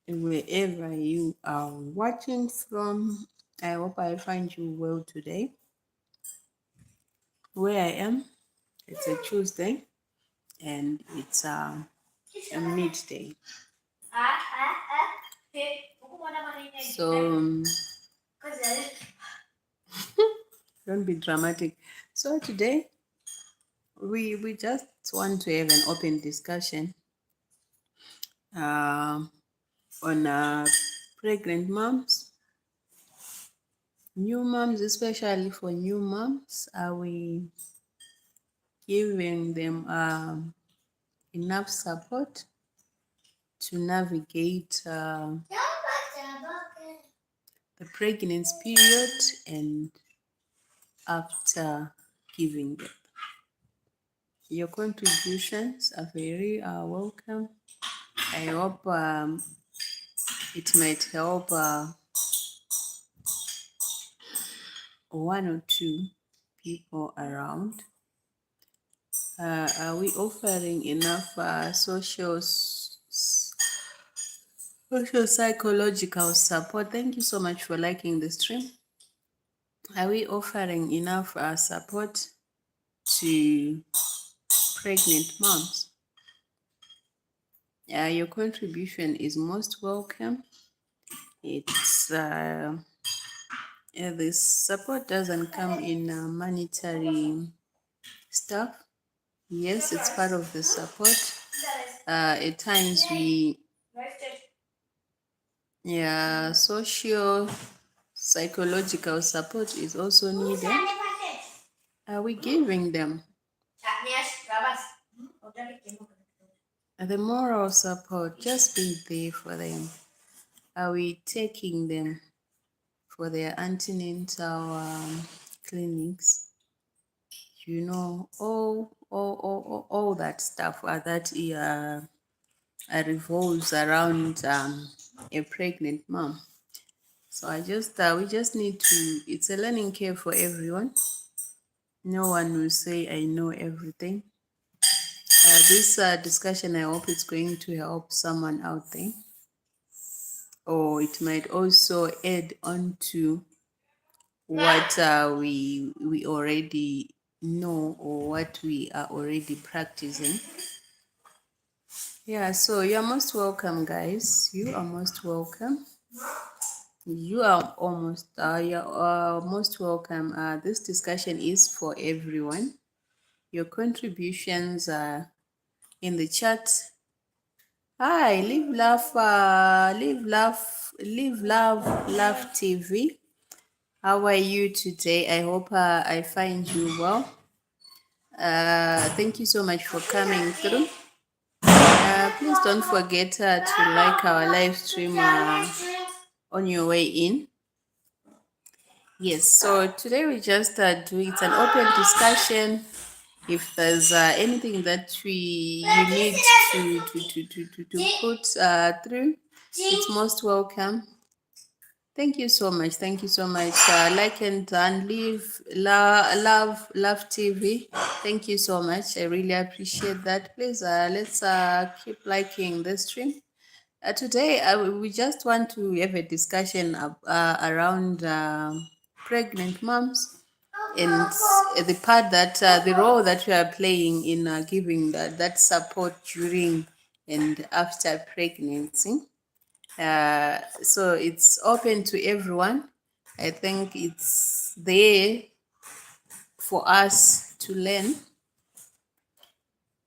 wherever you are watching from. I hope I find you well today. Where I am, it's a Tuesday and it's a midday. So don't be dramatic. So today we just want to have an open discussion uh, on pregnant moms, new moms, especially for new moms. Are we giving them enough support to navigate the pregnancy period and after giving birth? Your contributions are very welcome. I hope it might help one or two people around. Are we offering enough social psychological support? Thank you so much for liking the stream. Are we offering enough support to pregnant moms? Your contribution is most welcome. It's this support doesn't come in monetary stuff. Yes, it's part of the support. At times social psychological support is also needed. Are we giving them the moral support? Just be there for them. Are we taking them for their antenatal clinics? All that stuff that revolves around a pregnant mom. So we just need to. It's a learning curve for everyone. No one will say I know everything. This discussion, I hope it's going to help someone out there, or it might also add on to what we already know or what we are already practicing. Yeah, so you're most welcome, guys. You are most welcome. You're most welcome. This discussion is for everyone. Your contributions are in the chat. Hi, live laugh TV. How are you today? I hope I find you well. Thank you so much for coming through. Please don't forget to like our live stream on your way in. Yes, so today we just do it's an open discussion. If there's anything that you need to put through, it's most welcome. Thank you so much. Thank you so much. Like and love TV. Thank you so much. I really appreciate that. Please let's keep liking the stream. Today we just want to have a discussion around pregnant moms and the part that the role that we are playing in giving that support during and after pregnancy. So it's open to everyone. I think it's there for us to learn.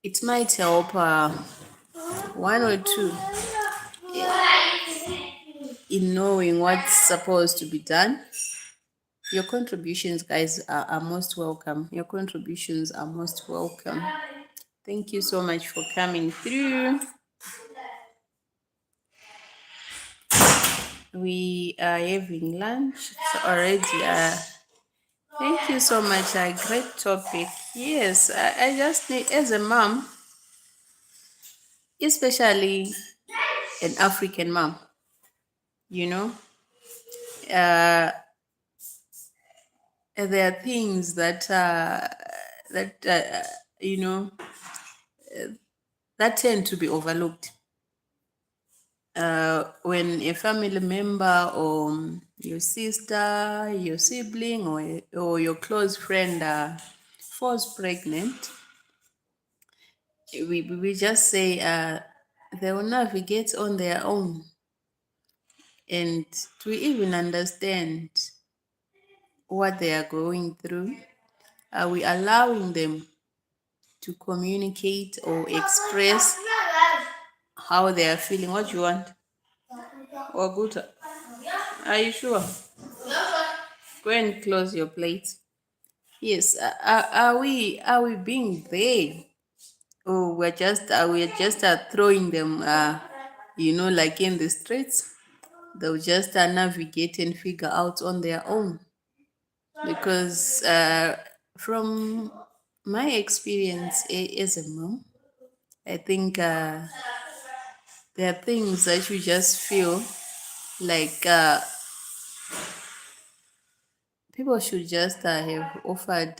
It might help one or two in knowing what's supposed to be done. Your contributions, guys, are most welcome. Your contributions are most welcome. Thank you so much for coming through. We are having lunch. It's already thank you so much. A great topic. Yes, I just need, as a mom, especially an African mom, you know, uh, there are things that you know that tend to be overlooked. when a family member or your sister, your sibling, or your close friend falls pregnant, we just say they will navigate on their own. And to even understand what they are going through, are we allowing them to communicate or express how they are feeling? What you want? Or good? Are you sure? Go and close your plate. Yes. Are we being there, or we're just throwing them? Like in the streets, they'll just navigate and figure out on their own. Because from my experience as a mom, I think there are things that you just feel like people should just have offered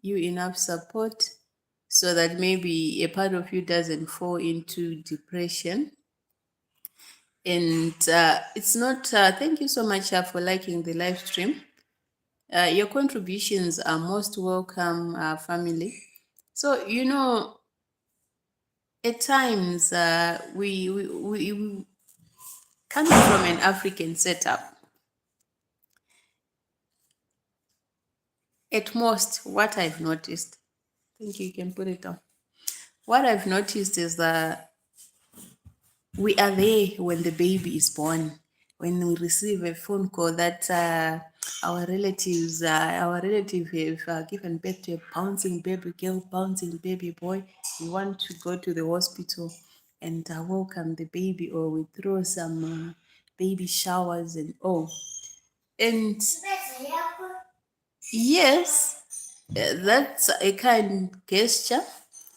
you enough support so that maybe a part of you doesn't fall into depression. And it's not, thank you so much for liking the live stream. Your contributions are most welcome, family. So, at times we coming from an African setup, at most, what I've noticed, think you can put it down. What I've noticed is that we are there when the baby is born. When we receive a phone call that our relative have given birth to a bouncing baby girl, bouncing baby boy, we want to go to the hospital and welcome the baby, or we throw some baby showers and all. And yes, that's a kind gesture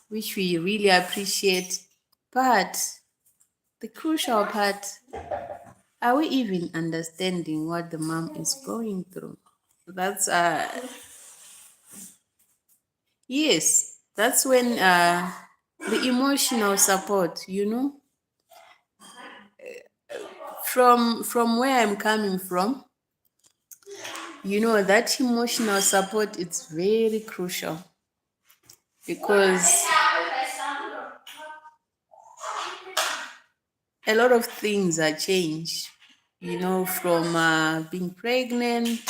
which we really appreciate. But the crucial part, are we even understanding what the mom is going through? That's yes, that's when the emotional support, from where I'm coming from, that emotional support, it's very crucial, because a lot of things are changed, from being pregnant,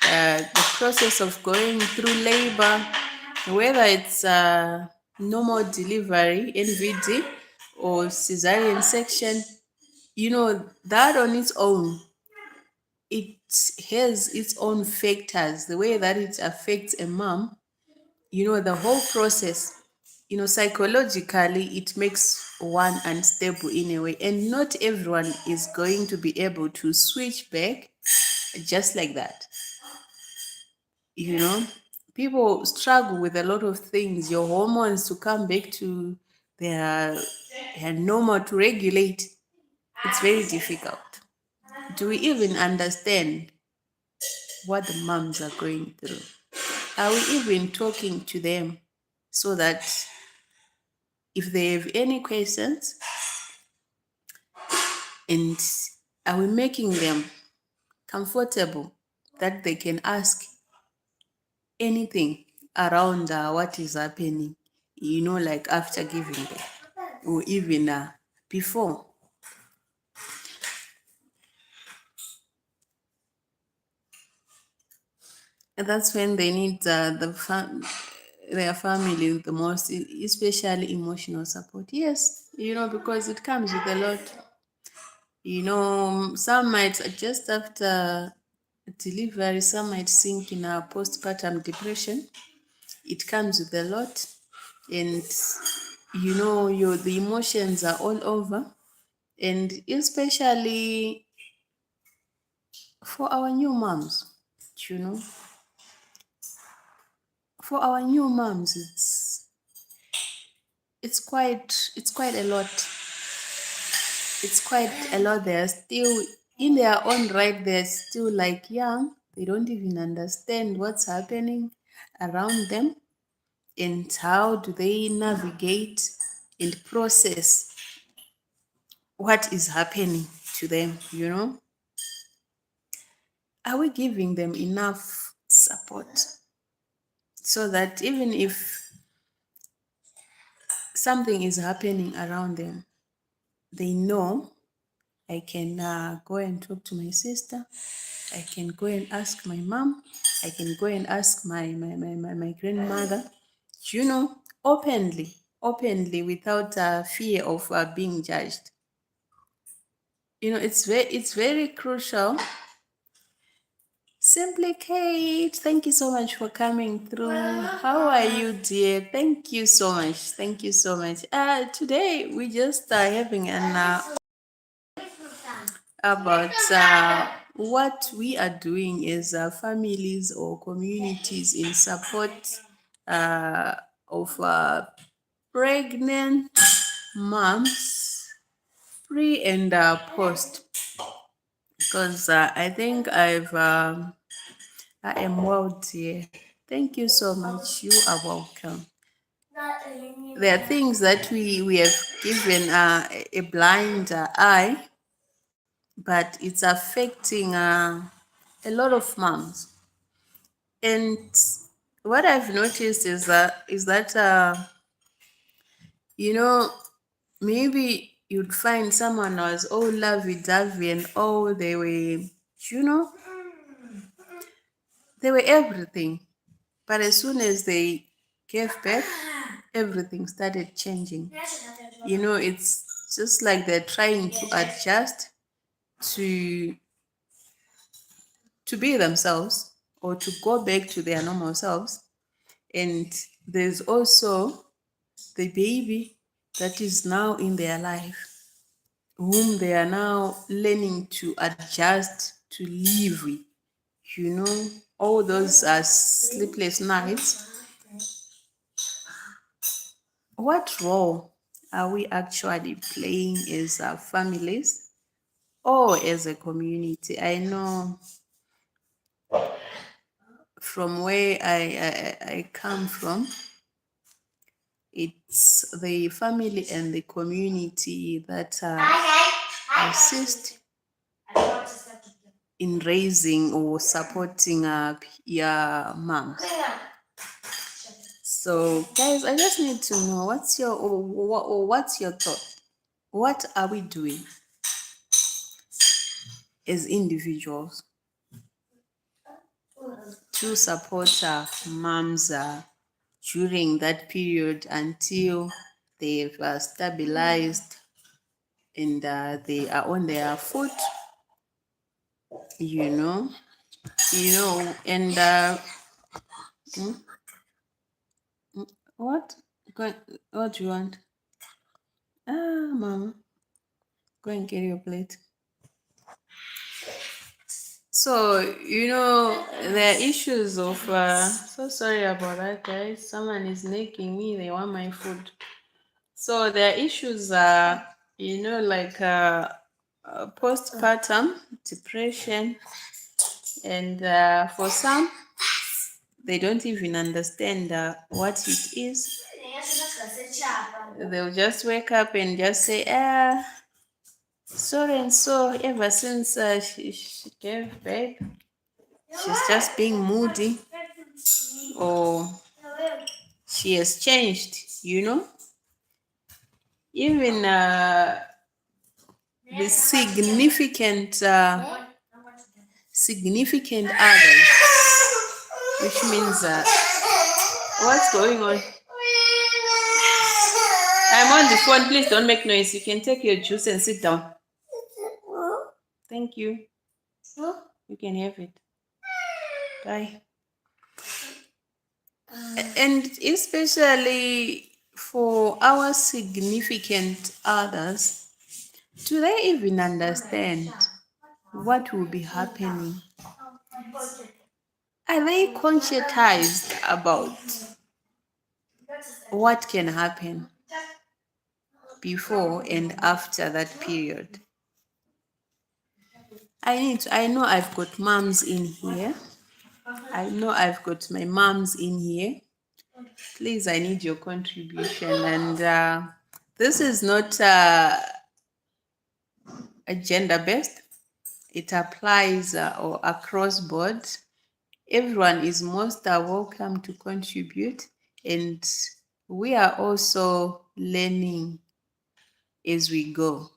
the process of going through labor, whether it's normal delivery, NVD, or cesarean section, that on its own, it has its own factors, the way that it affects a mom, the whole process, psychologically, it makes one unstable in a way. And not everyone is going to be able to switch back just like that. you know People struggle with a lot of things, your hormones to come back to their normal, to regulate. It's very difficult. Do we even understand what the moms are going through? Are we even talking to them so that if they have any questions, and are we making them comfortable that they can ask anything around what is happening, like after giving birth, or even before? And that's when they need their family the most, especially emotional support. Yes, because it comes with a lot. Some might just after delivery, some might sink in a postpartum depression. It comes with a lot, and the emotions are all over, and especially for our new moms, you know, for our new moms, it's quite a lot. It's quite a lot. They're still in their own right. They're still like young. They don't even understand what's happening around them, and how do they navigate and process what is happening to them, Are we giving them enough support so that even if something is happening around them, they know I can go and talk to my sister, I can go and ask my mom, I can go and ask my grandmother, openly without fear of being judged. It's very crucial. Simply Kate, thank you so much for coming through. How are you, dear? Thank you so much. Thank you so much. Today we just having an about what we are doing as families or communities in support of pregnant moms, pre and post. Because I think I am well, dear. Thank you so much. You are welcome. There are things that we have given a blind eye, but it's affecting a lot of moms. And what I've noticed is that maybe you'd find someone was all lovey-dovey and all they were, they were everything. But as soon as they gave birth, everything started changing. It's just like they're trying to adjust to be themselves or to go back to their normal selves. And there's also the baby that is now in their life, whom they are now learning to adjust to live with. All those sleepless nights. What role are we actually playing as families or as a community? I know from where I come from, it's the family and the community that assist in raising or supporting your moms. So, guys, I just need to know what's your thought? What are we doing as individuals to support our moms during that period until they've stabilized and they are on their foot, and what do you want? Mom, go and get your plate. So, there are issues of, so sorry about that, guys. Someone is nagging me, they want my food. So, there are issues, like postpartum depression. And for some, they don't even understand what it is. They'll just wake up and just say, so and so, ever since she gave birth, she's just being moody, or she has changed, Even the significant others, which means what's going on? I'm on the phone. Please don't make noise. You can take your juice and sit down. Thank you. You can have it. Bye. And especially for our significant others, do they even understand what will be happening? Are they conscientized about what can happen before and after that period? I know I've got moms in here. I know I've got my moms in here. Please, I need your contribution. And this is not gender-based. It applies or across board. Everyone is most welcome to contribute, and we are also learning as we go.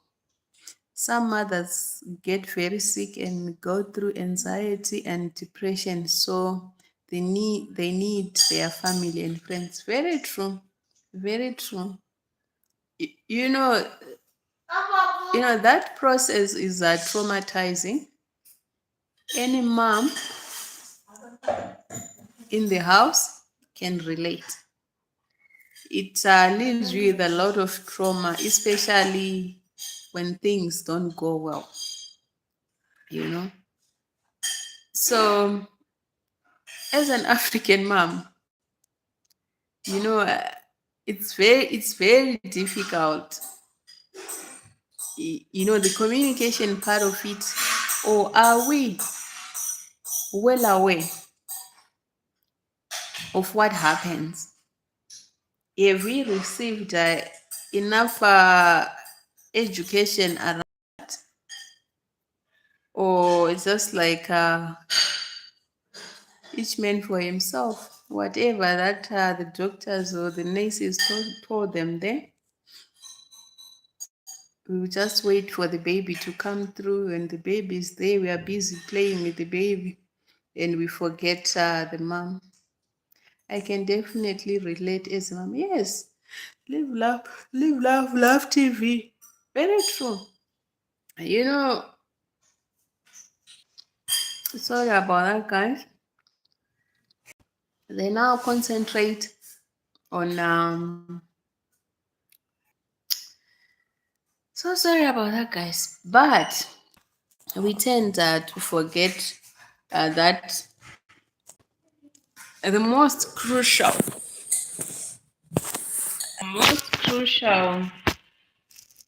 Some mothers get very sick and go through anxiety and depression, so they need their family and friends. Very true, very true. You know, that process is traumatizing. Any mom in the house can relate. It leaves you with a lot of trauma, especially when things don't go well, you know. So, as an African mom, you know, it's very difficult. The communication part of it, or are we well aware of what happens? Have we received enough education around, or it's just like each man for himself? Whatever that the doctors or the nurses told them there, we will just wait for the baby to come through, and the baby is there. We are busy playing with the baby, and we forget the mom. I can definitely relate as a mom. Yes, live, love TV. Very true. You know, sorry about that, guys. They now concentrate on so sorry about that, guys. But we tend to forget that the most crucial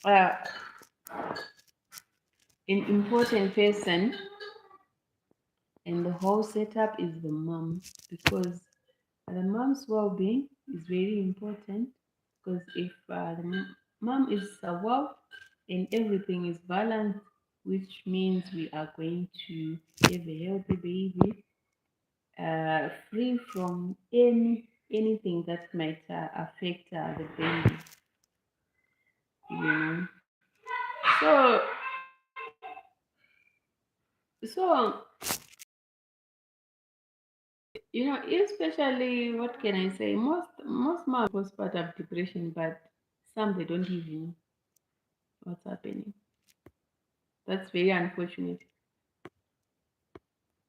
uh, important person in the whole setup is the mom, because the mom's well-being is very important. Because if the mom is well and everything is balanced, which means we are going to have a healthy baby, free from anything that might affect the baby. You know. So so especially, what can I say? Most moms postpartum depression, but some they don't even know what's happening. That's very unfortunate.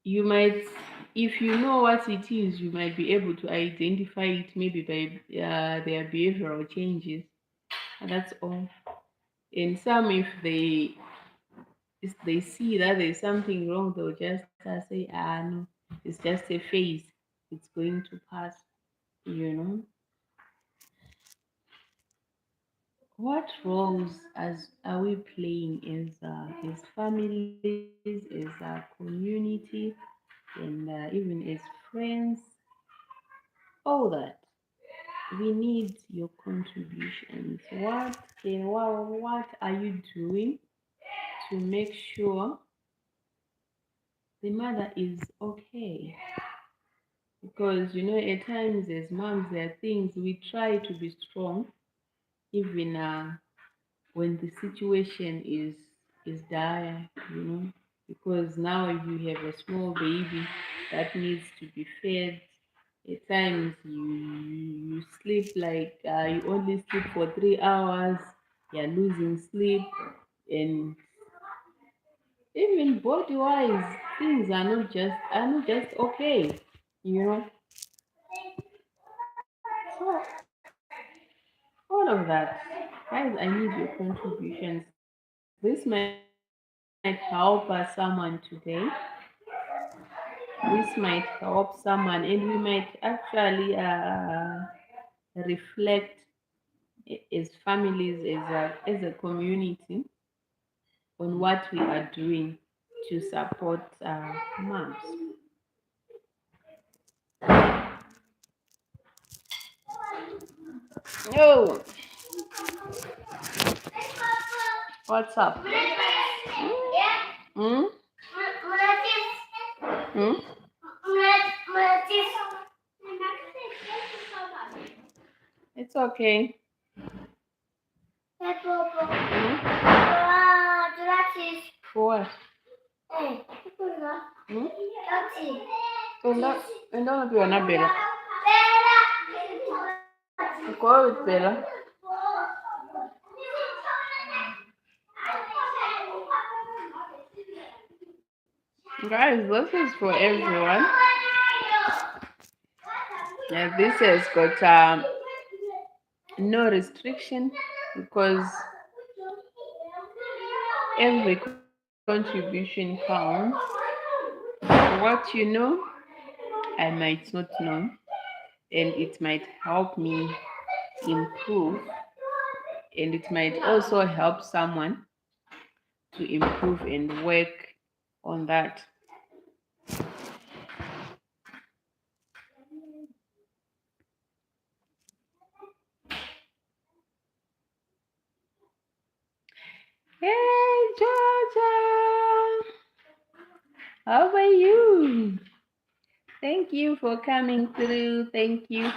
You might, if you know what it is, you might be able to identify it maybe by their behavioral changes. And that's all. And some, if they see that there's something wrong, they'll just say, no, it's just a phase. It's going to pass. You know. What roles as are we playing as families, as a community, and even as friends? All that. We need your contributions. What are you doing to make sure the mother is okay? Because at times as moms, there are things we try to be strong, even when the situation is dire, because now you have a small baby that needs to be fed. At times you sleep like you only sleep for 3 hours. You're losing sleep, and even body wise, things are not just okay. You know, so all of that, guys. I need your contributions. This might help someone today. This might help someone, and we might actually reflect as families, as a community, on what we are doing to support moms. Oh, what's up? Hmm? Hmm? It's okay. Hmm? For what? Hmm? Enda unapigwa na Bella. Uko with Bella. Guys, this is for everyone. Yeah, this has got no restriction because every contribution counts. What you know, I might not know, and it might help me improve, and it might also help someone to improve and work on that. Hey, Georgia, how are you? Thank you for coming through. Thank you,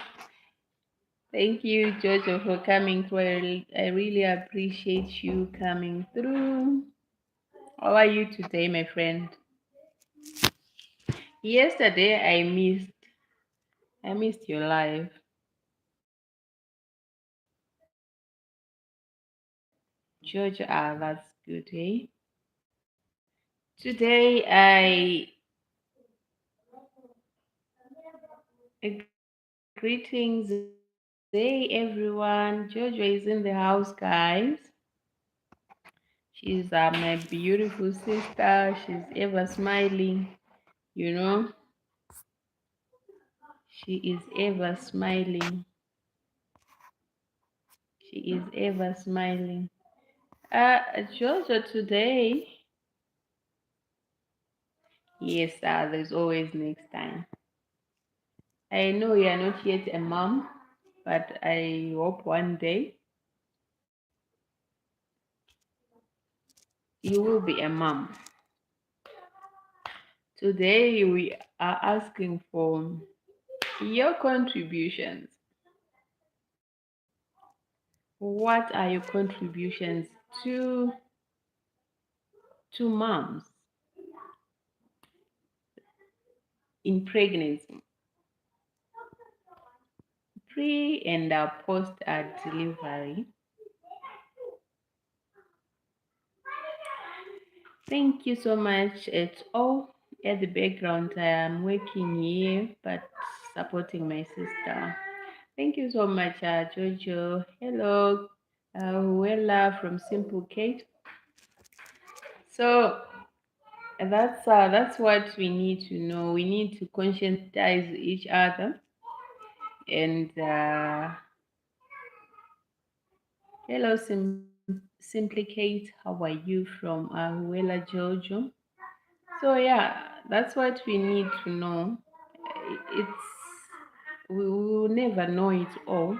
Georgia, for coming through. I really appreciate you coming through. How are you today, my friend? Yesterday I missed your live. Georgia, that's good, eh? Today greetings, hey everyone. Georgia is in the house, guys. She's my beautiful sister. She's ever smiling, you know. She is ever smiling. She is ever smiling. Georgia, today, yes, there's always next time. I know you are not yet a mom, but I hope one day you will be a mom. Today, we are asking for your contributions. What are your contributions to moms in pregnancy, pre and post delivery? Thank you so much. It's all at the background. I am working here, but supporting my sister. Thank you so much, Jojo. Hello, Huela from Simple Kate. So that's what we need to know. We need to conscientize each other. And hello, Simply Kate. How are you from Huela, Jojo? So yeah, that's what we need to know. It's we will never know it all.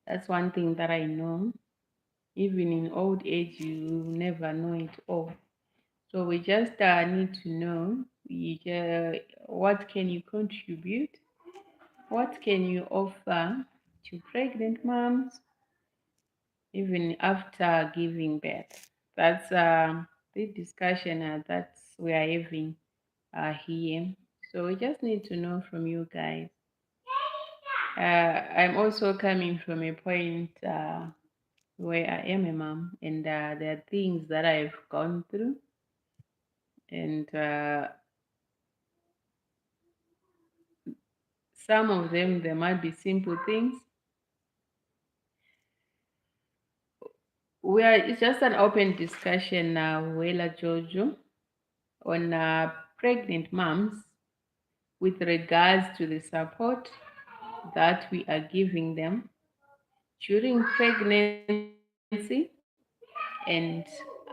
That's one thing that I know. Even in old age, you never know it all. So we just need to know what can you contribute, what can you offer to pregnant moms, even after giving birth. That's the discussion that we are having here. So we just need to know from you guys. I'm also coming from a point where I am a mom, and there are things that I've gone through, and some of them, there might be simple things. It's just an open discussion now, Wela Jojo, on pregnant moms with regards to the support that we are giving them during pregnancy and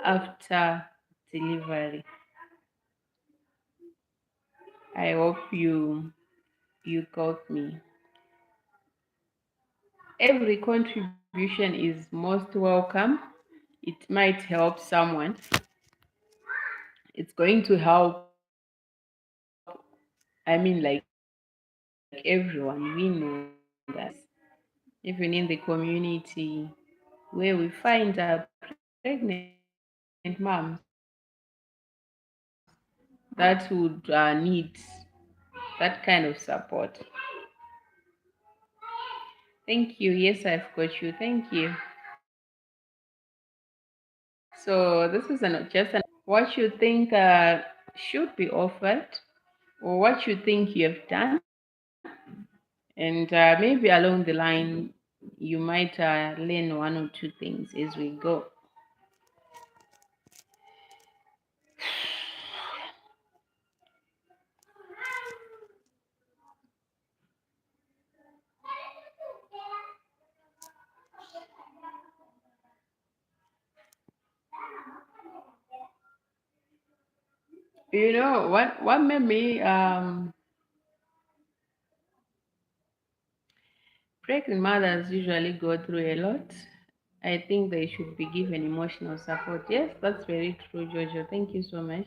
after delivery. I hope you got me. Every contribution is most welcome. It might help someone. It's going to help, I mean, like everyone. We know that. Even in the community where we find pregnant moms that would need that kind of support. Thank you. Yes, I've got you. Thank you. So this is what you think should be offered, or what you think you have done, and maybe along the line you might learn one or two things as we go. You know what made me pregnant mothers usually go through a lot. I think they should be given emotional support. Yes, that's very true, Jojo. Thank you so much.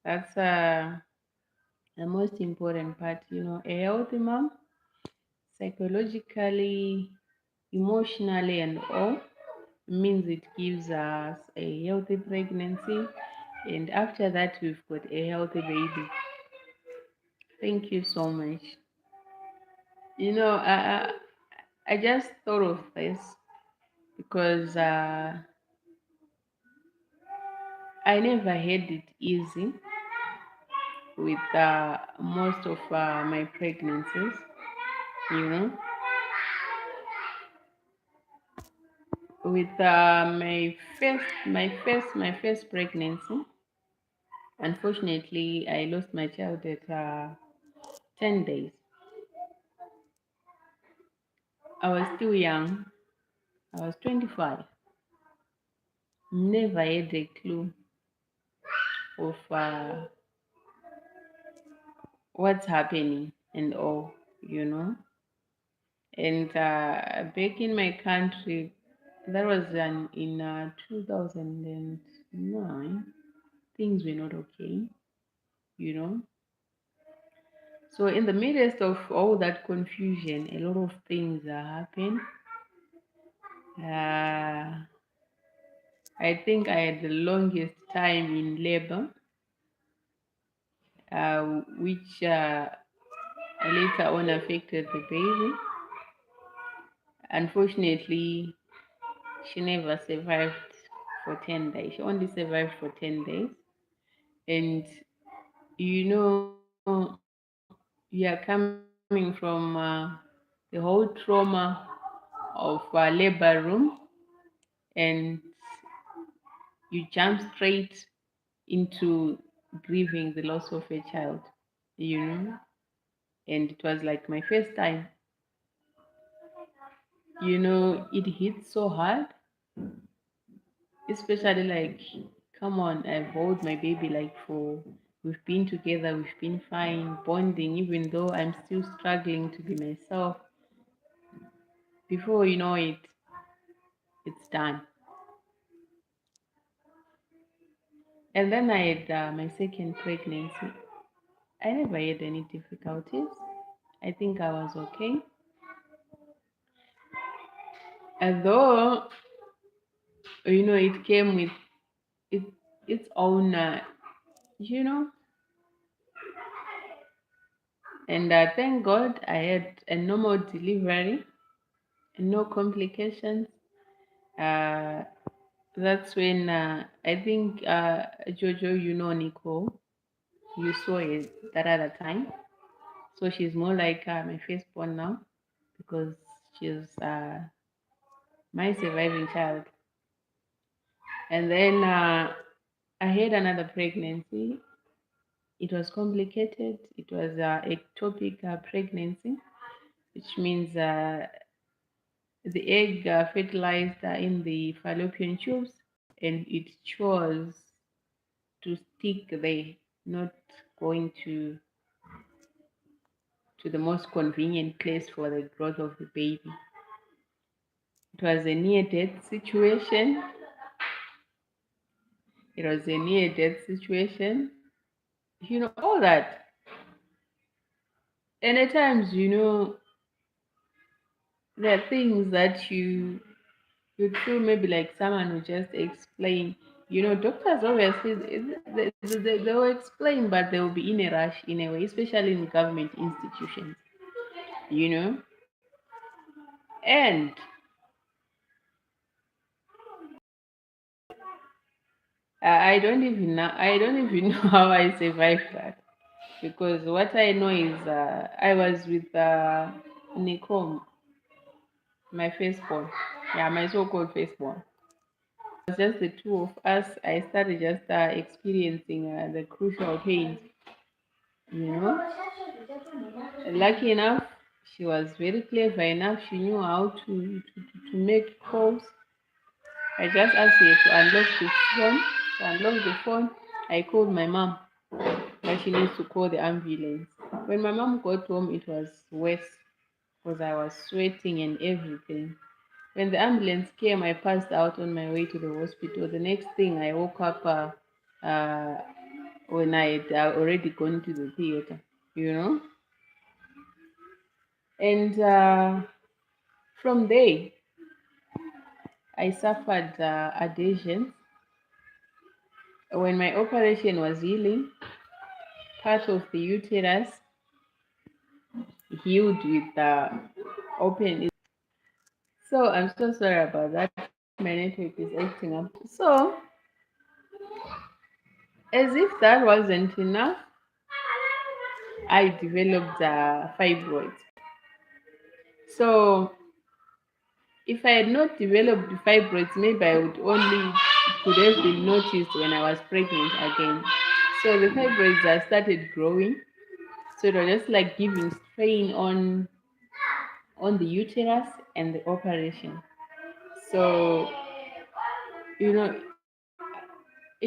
That's the most important part. A healthy mom, psychologically, emotionally, and all, means it gives us a healthy pregnancy, and after that, we've got a healthy baby. Thank you so much. I just thought of this because I never had it easy with most of my pregnancies. You know, with my first pregnancy, unfortunately, I lost my child at 10 days. I was still young. I was 25. Never had a clue of what's happening and all, you know. And back in my country, that was in 2009. Things were not okay, you know. So in the midst of all that confusion, a lot of things happened. Uh, I think I had the longest time in labor, which later on affected the baby. Unfortunately, she never survived for 10 days. She only survived for 10 days. And you know, you are coming from the whole trauma of labor room, and you jump straight into grieving the loss of a child, you know. And it was like my first time, it hit so hard, especially like, come on, I've held my baby like we've been together, we've been fine, bonding, even though I'm still struggling to be myself. Before you know it, it's done. And then I had my second pregnancy. I never had any difficulties. I think I was okay. Although, it came with it, its own, you know, and thank God I had a normal delivery, no complications. Uh, that's when I think Jojo, Nicole, you saw it that other time. So she's more like my firstborn now because she's my surviving child. And then I had another pregnancy. It was complicated. It was ectopic pregnancy, which means the egg fertilized in the fallopian tubes, and it chose to stick there, not going to the most convenient place for the growth of the baby. It was a near death situation. It was a near death situation, all that. And at times, there are things that you feel maybe like someone will just explain. Doctors obviously they will explain, but they will be in a rush in a way, especially in government institutions. You know, and I don't even know how I survived that, because what I know is I was with Nicole, my firstborn. Yeah, my so-called firstborn. It was just the two of us. I started just experiencing the crucial pains. You know, lucky enough, she was very clever enough. She knew how to make calls. I just asked her to unlock the phone. To unlock the phone, I called my mom that she needs to call the ambulance. When my mom got home, it was worse because I was sweating and everything. When the ambulance came, I passed out on my way to the hospital. The next thing, I woke up uh, when I had already gone to the theater, you know. And from there, I suffered adhesion. When my operation was healing, part of the uterus healed with open. So I'm so sorry about that. My network is acting up. So, as if that wasn't enough, I developed fibroids. So, if I had not developed fibroids, maybe I would only could have been noticed when I was pregnant again. So the fibroids started growing. So it was just like giving strain on the uterus and the operation. So it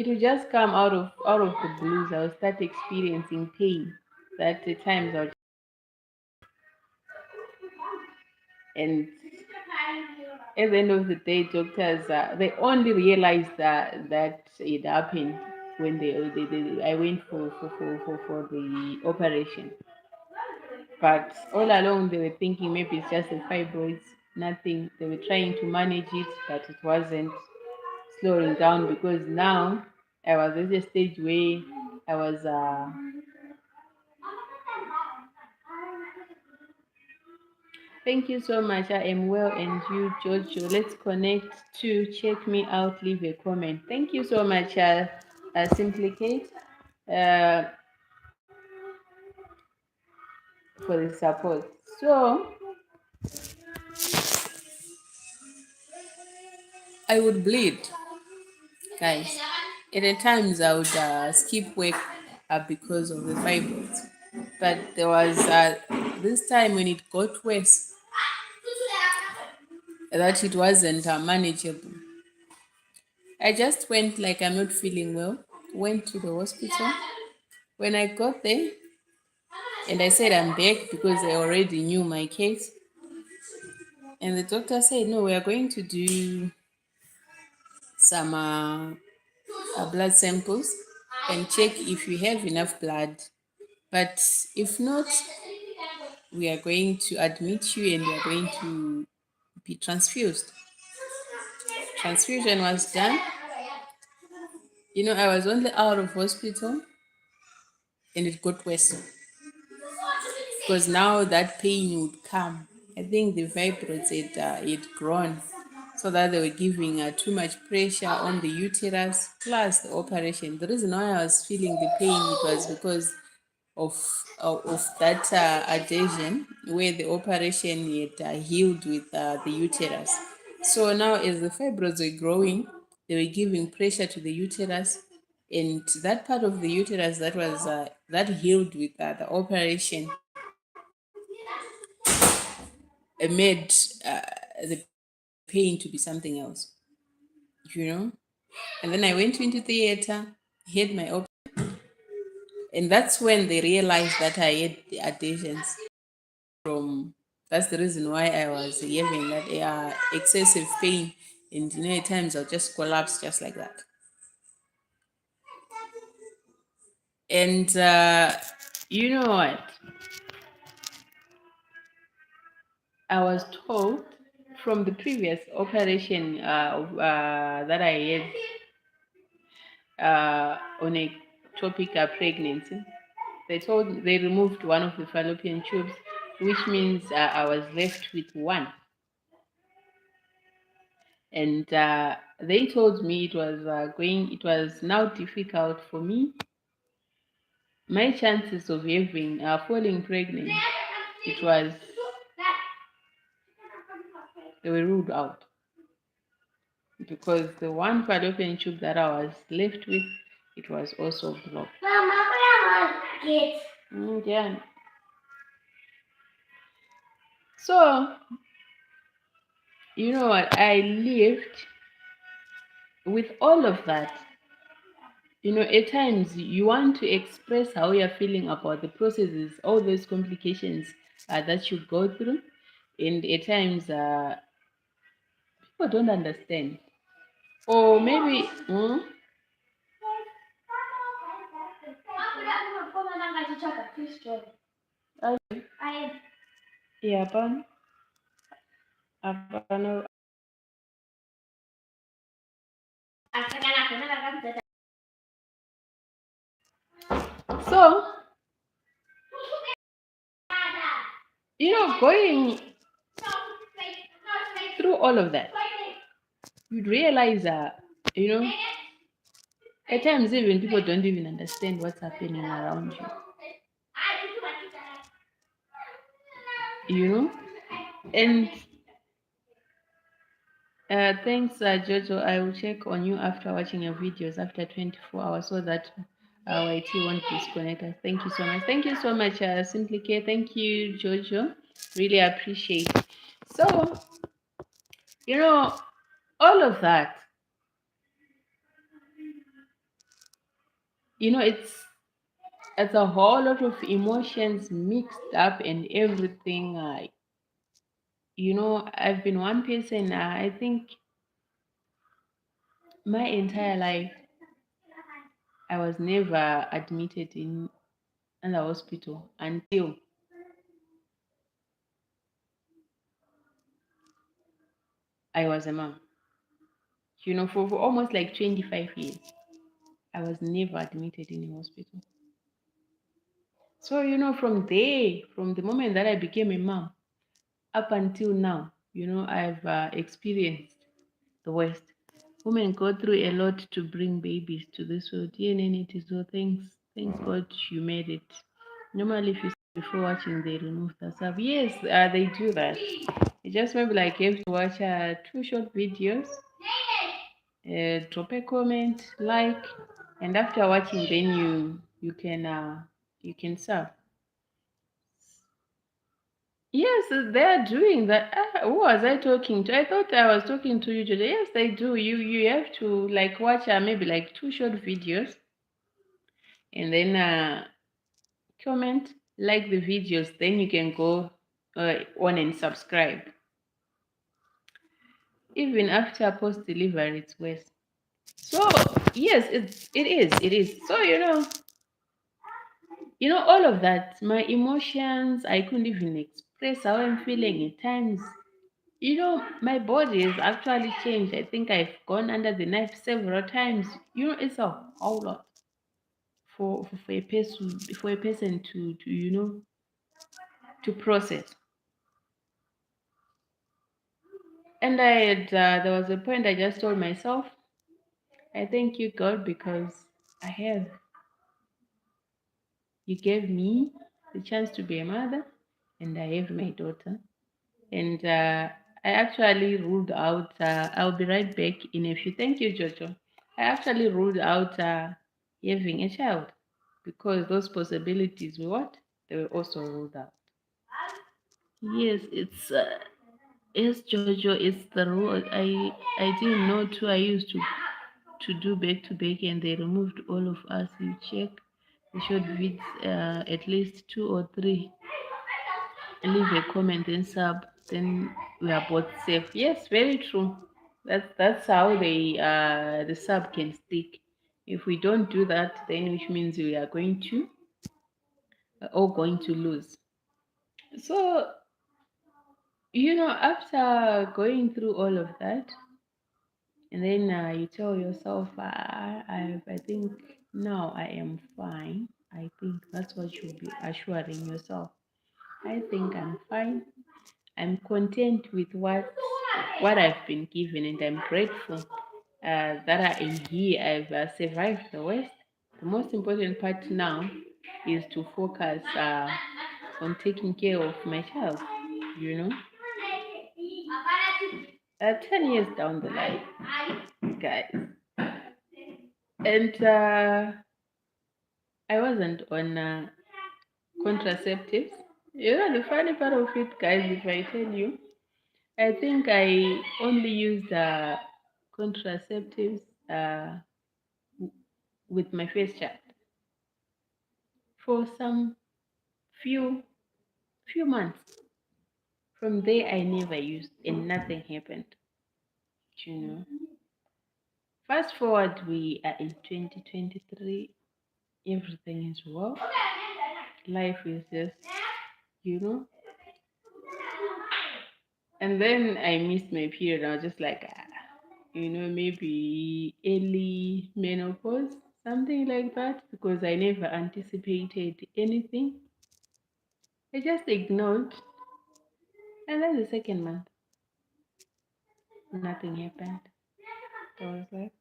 will just come out of the blues. I will start experiencing pain that at times and at the end of the day, doctors they only realized that it happened when I went for the operation. But all along they were thinking maybe it's just the fibroids, nothing. They were trying to manage it, but it wasn't slowing down, because now I was at a stage where I was thank you so much. I am well, and you, Jojo. Let's connect to check me out. Leave a comment. Thank you so much, Simply Kate, uh, for the support. So I would bleed, guys. And at times I would skip work because of the fibroids. But there was this time when it got worse that it wasn't manageable. I just went like I'm not feeling well. Went to the hospital. When I got there and I said I'm back because they already knew my case, and the doctor said, no, we are going to do some blood samples and check if you have enough blood. But if not, we are going to admit you and we are going to be transfused. Transfusion was done. I was only out of hospital and it got worse because now that pain would come. I think the fibroids had grown, so that they were giving too much pressure on the uterus plus the operation. The reason why I was feeling the pain, it was because of that adhesion where the operation had healed with the uterus. So now, as the fibroids were growing, they were giving pressure to the uterus, and that part of the uterus that healed with the operation made the pain to be something else, you know. And then I went into theater, had my and that's when they realized that I had the adhesions from. That's the reason why I was having that excessive pain, and at times I'll just collapse just like that. And you know what? I was told from the previous operation that I had on a ectopic pregnancy. They removed one of the fallopian tubes, which means I was left with one. And they told me it was now difficult for me. My chances of having falling pregnant, they were ruled out because the one fallopian tube that I was left with, it was also blocked. Yeah. So, you know what? I lived with all of that. You know, at times you want to express how you're feeling about the processes, all those complications that you go through. And at times people don't understand. Or maybe, yeah, so, you know, going through all of that, you'd realize that, you know, at times even people don't even understand what's happening around you. You know? And thanks, Jojo. I will check on you after watching your videos after 24 hours so that our IT won't disconnect us. Thank you so much. Thank you so much, Simply Care. Thank you, Jojo. Really appreciate it. So, you know, all of that, you know, it's a whole lot of emotions mixed up and everything. You know, I've been one person, I think my entire life, I was never admitted in the hospital until I was a mom. You know, for almost like 25 years, I was never admitted in a hospital. So, you know, from the moment that I became a mom up until now, you know, I've experienced the worst. Women go through a lot to bring babies to this world. So thanks God you made it. Normally, if you see before watching, they remove the sub. Yes, they do that. You just maybe like you have to watch 2 short videos, drop a comment, like, and after watching, then you can sub. Yes, they are doing that. Who was I talking to? I thought I was talking to you today. Yes, they do. You have to like watch maybe like 2 short videos, and then comment, like the videos. Then you can go on and subscribe. Even after post delivery, it's worse. So yes, it is. So all of that. My emotions, I couldn't even express how I'm feeling at times. My body has actually changed. I think I've gone under the knife several times. It's a whole lot for a person to process. And I had there was a point I just told myself, I thank you, God, because you gave me the chance to be a mother, and I have my daughter. And I actually ruled out. I'll be right back in a few. Thank you, Jojo. I actually ruled out having a child because those possibilities were what? They were also ruled out. Yes, yes, Jojo. It's the rule. I didn't know too. I used to do back to back, and they removed all of us. You check the short vids, at least 2 or 3. Leave a comment and sub, then we are both safe. Yes, very true. That's how the sub can stick. If we don't do that, then which means we are going to all going to lose. So, after going through all of that, and then you tell yourself, I think now I am fine. I think that's what you should be assuring yourself. I think I'm fine. I'm content with what I've been given, and I'm grateful that I am here. I've survived the worst. The most important part now is to focus on taking care of my child. You know, 10 years down the line, guys, and I wasn't on contraceptives. The funny part of it, guys, if I tell you, I think I only used contraceptives w- with my first child for some few few months. From there, I never used, and nothing happened. You know. Fast forward, we are in 2023. Everything is well. Life is just, you know. And then I missed my period. I was just like, maybe early menopause, something like that, because I never anticipated anything. I just ignored. And then the second month, nothing happened. I was like,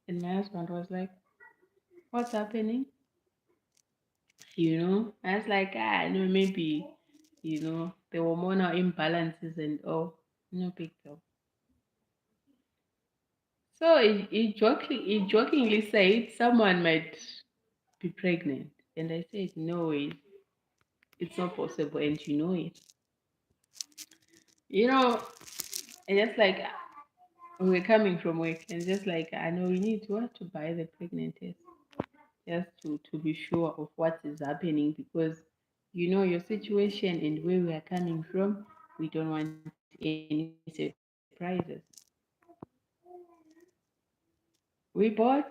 and my husband was like, what's happening? I was like, no, maybe, the hormonal imbalances and all, no big deal. So he jokingly said someone might be pregnant. And I said, no way, it's not possible, and you know it. You know, and just like we were coming from work, and just like I know we need to buy the pregnant test just to be sure of what is happening, because your situation and where we are coming from, we don't want any surprises. We bought,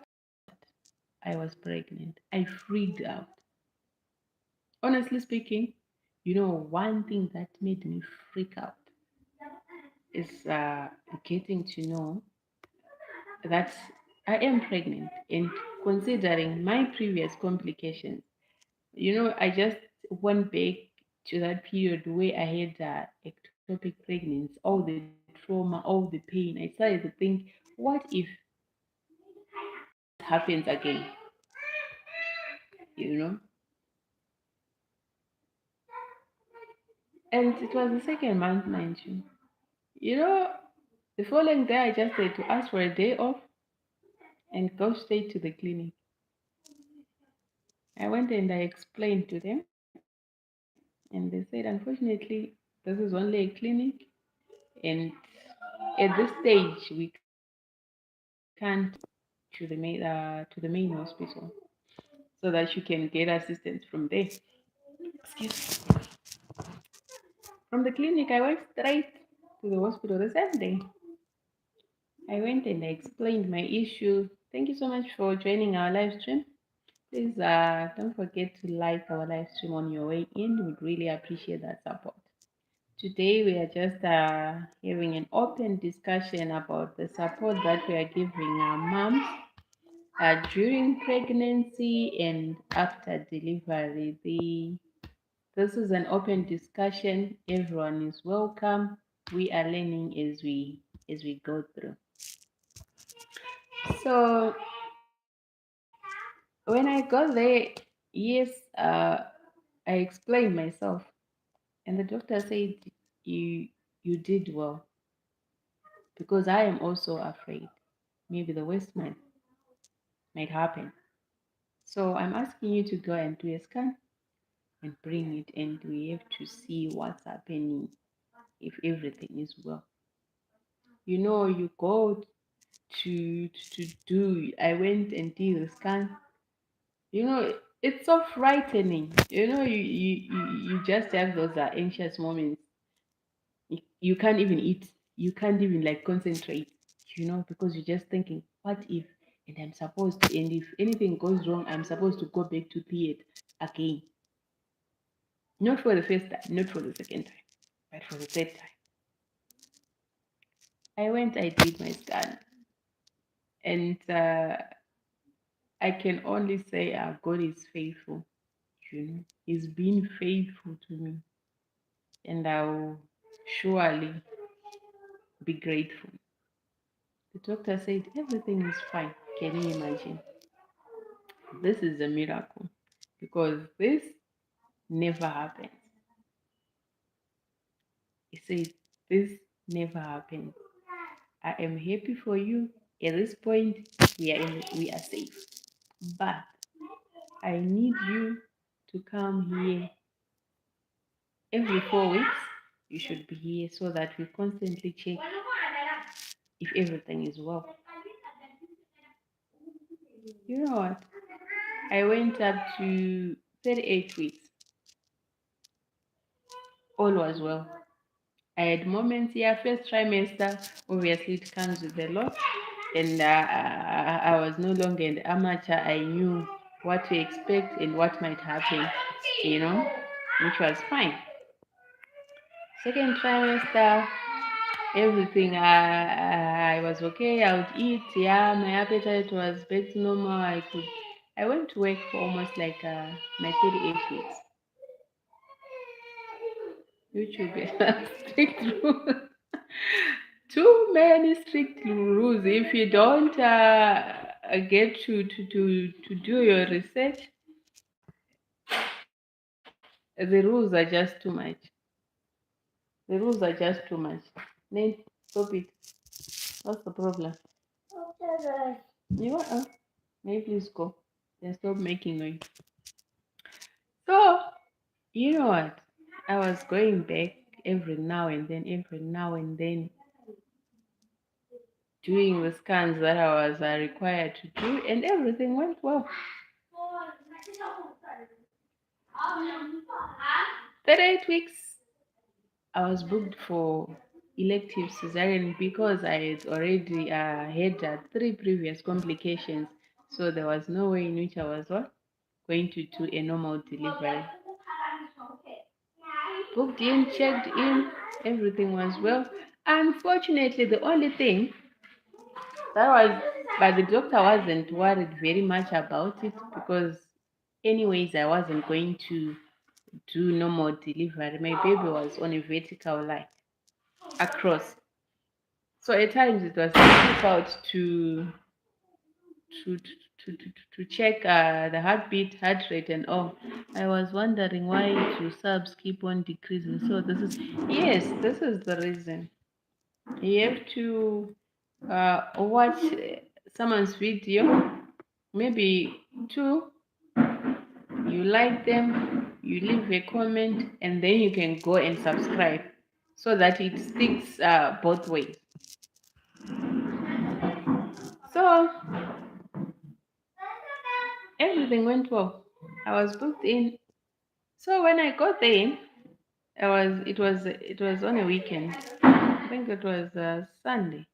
I was pregnant. I freaked out. Honestly speaking, one thing that made me freak out is getting to know that I am pregnant, and considering my previous complications, I just went back to that period where I had ectopic pregnancy, all the trauma, all the pain. I started to think, what if happens again? You know, and it was the second month, mind you. You know, the following day, I just had to ask for a day off and go straight to the clinic. I went and I explained to them, and they said, unfortunately, this is only a clinic, and at this stage, we can't to the main hospital so that you can get assistance from there. Excuse me. From the clinic, I went straight to the hospital the same day. I went and I explained my issue. Thank you so much for joining our live stream. Please don't forget to like our live stream on your way in. We'd really appreciate that support. Today, we are just having an open discussion about the support that we are giving our moms during pregnancy and after delivery. This is an open discussion. Everyone is welcome. We are learning as we go through. So when I got there, yes, I explained myself, and the doctor said, "You you did well, because I am also afraid. Maybe the worst might happen. So I'm asking you to go and do a scan and bring it, and we have to see what's happening, if everything is well." You go to do. I went and did the scan. It's so frightening. You just have those anxious moments. You can't even eat. You can't even like concentrate. Because you're just thinking, what if And I'm supposed to, and if anything goes wrong, I'm supposed to go back to theatre again. Not for the first time, not for the second time, but for the third time. I went, I did my scan, and I can only say God is faithful. He's been faithful to me, and I'll surely be grateful. The doctor said everything is fine. Can you imagine? This is a miracle because this never happens. He said, this never happened. I am happy for you. At this point, we are safe. But I need you to come here every 4 weeks. You should be here so that we constantly check if everything is well. You know what? I went up to 38 weeks. All was well. I had moments here, first trimester, obviously it comes with a lot. And I was no longer an amateur. I knew what to expect and what might happen, which was fine. Second trimester, everything, I was okay. I would eat. Yeah, my appetite was back to normal. I went to work for almost like my 38 weeks. YouTube is strict rules. Too many strict rules. If you don't get to do your research, the rules are just too much. The rules are just too much. Nate, stop it. What's the problem? You want? Maybe please go. Then stop making noise. So, you know what? I was going back every now and then, doing the scans that I was required to do, and everything went well. 38 weeks, I was booked for elective cesarean because I had already had 3 previous complications. So there was no way in which I was going to do a normal delivery. Booked in, checked in, everything was well. Unfortunately, the only thing that was, but the doctor wasn't worried very much about it because, anyways, I wasn't going to do normal delivery. My baby was on a vertical line across. So at times it was difficult to to, to, to check the heartbeat, heart rate, and all. I was wondering why do subs keep on decreasing. So this is the reason. You have to watch someone's video, maybe 2. You like them, you leave a comment, and then you can go and subscribe so that it sticks both ways. So everything went well. I was booked in. So when I got there, it was on a weekend. I think it was Saturday.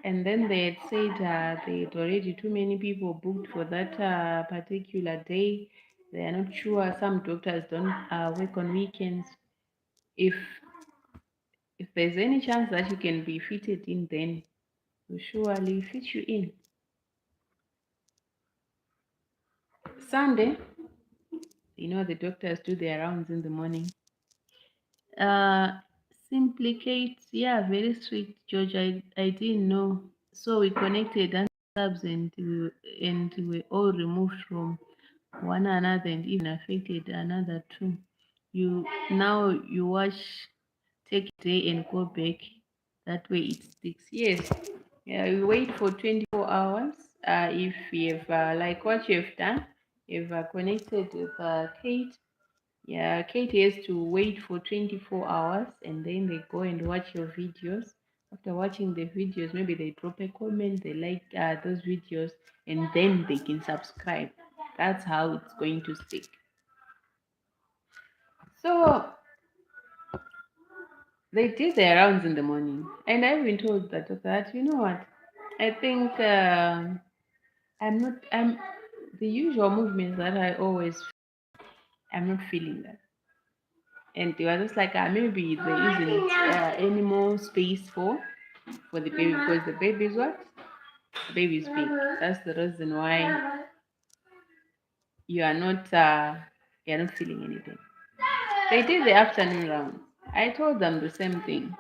And then they had said they had already too many people booked for that particular day. They are not sure. Some doctors don't work on weekends. If there's any chance that you can be fitted in, then we'll surely fit you in. Sunday, the doctors do their rounds in the morning. Simplicates, yeah, very strict, George. I didn't know. So we connected and subs and we were all removed from one another and even affected another too. You watch, take a day and go back. That way it sticks. Yes. Yeah, you wait for 24 hours. If you've like what you've done, you've connected with Kate. Yeah, Kate has to wait for 24 hours and then they go and watch your videos. After watching the videos, maybe they drop a comment, they like those videos, and then they can subscribe. That's how it's going to stick. So they did their rounds in the morning, and I've been told that you know what? I think I'm the usual movements that I always, I'm not feeling that. And they were just like, maybe there isn't any more space for the baby because the baby is what? The baby is big. That's the reason why you are not you're not feeling anything. They did the afternoon round. I told them the same thing.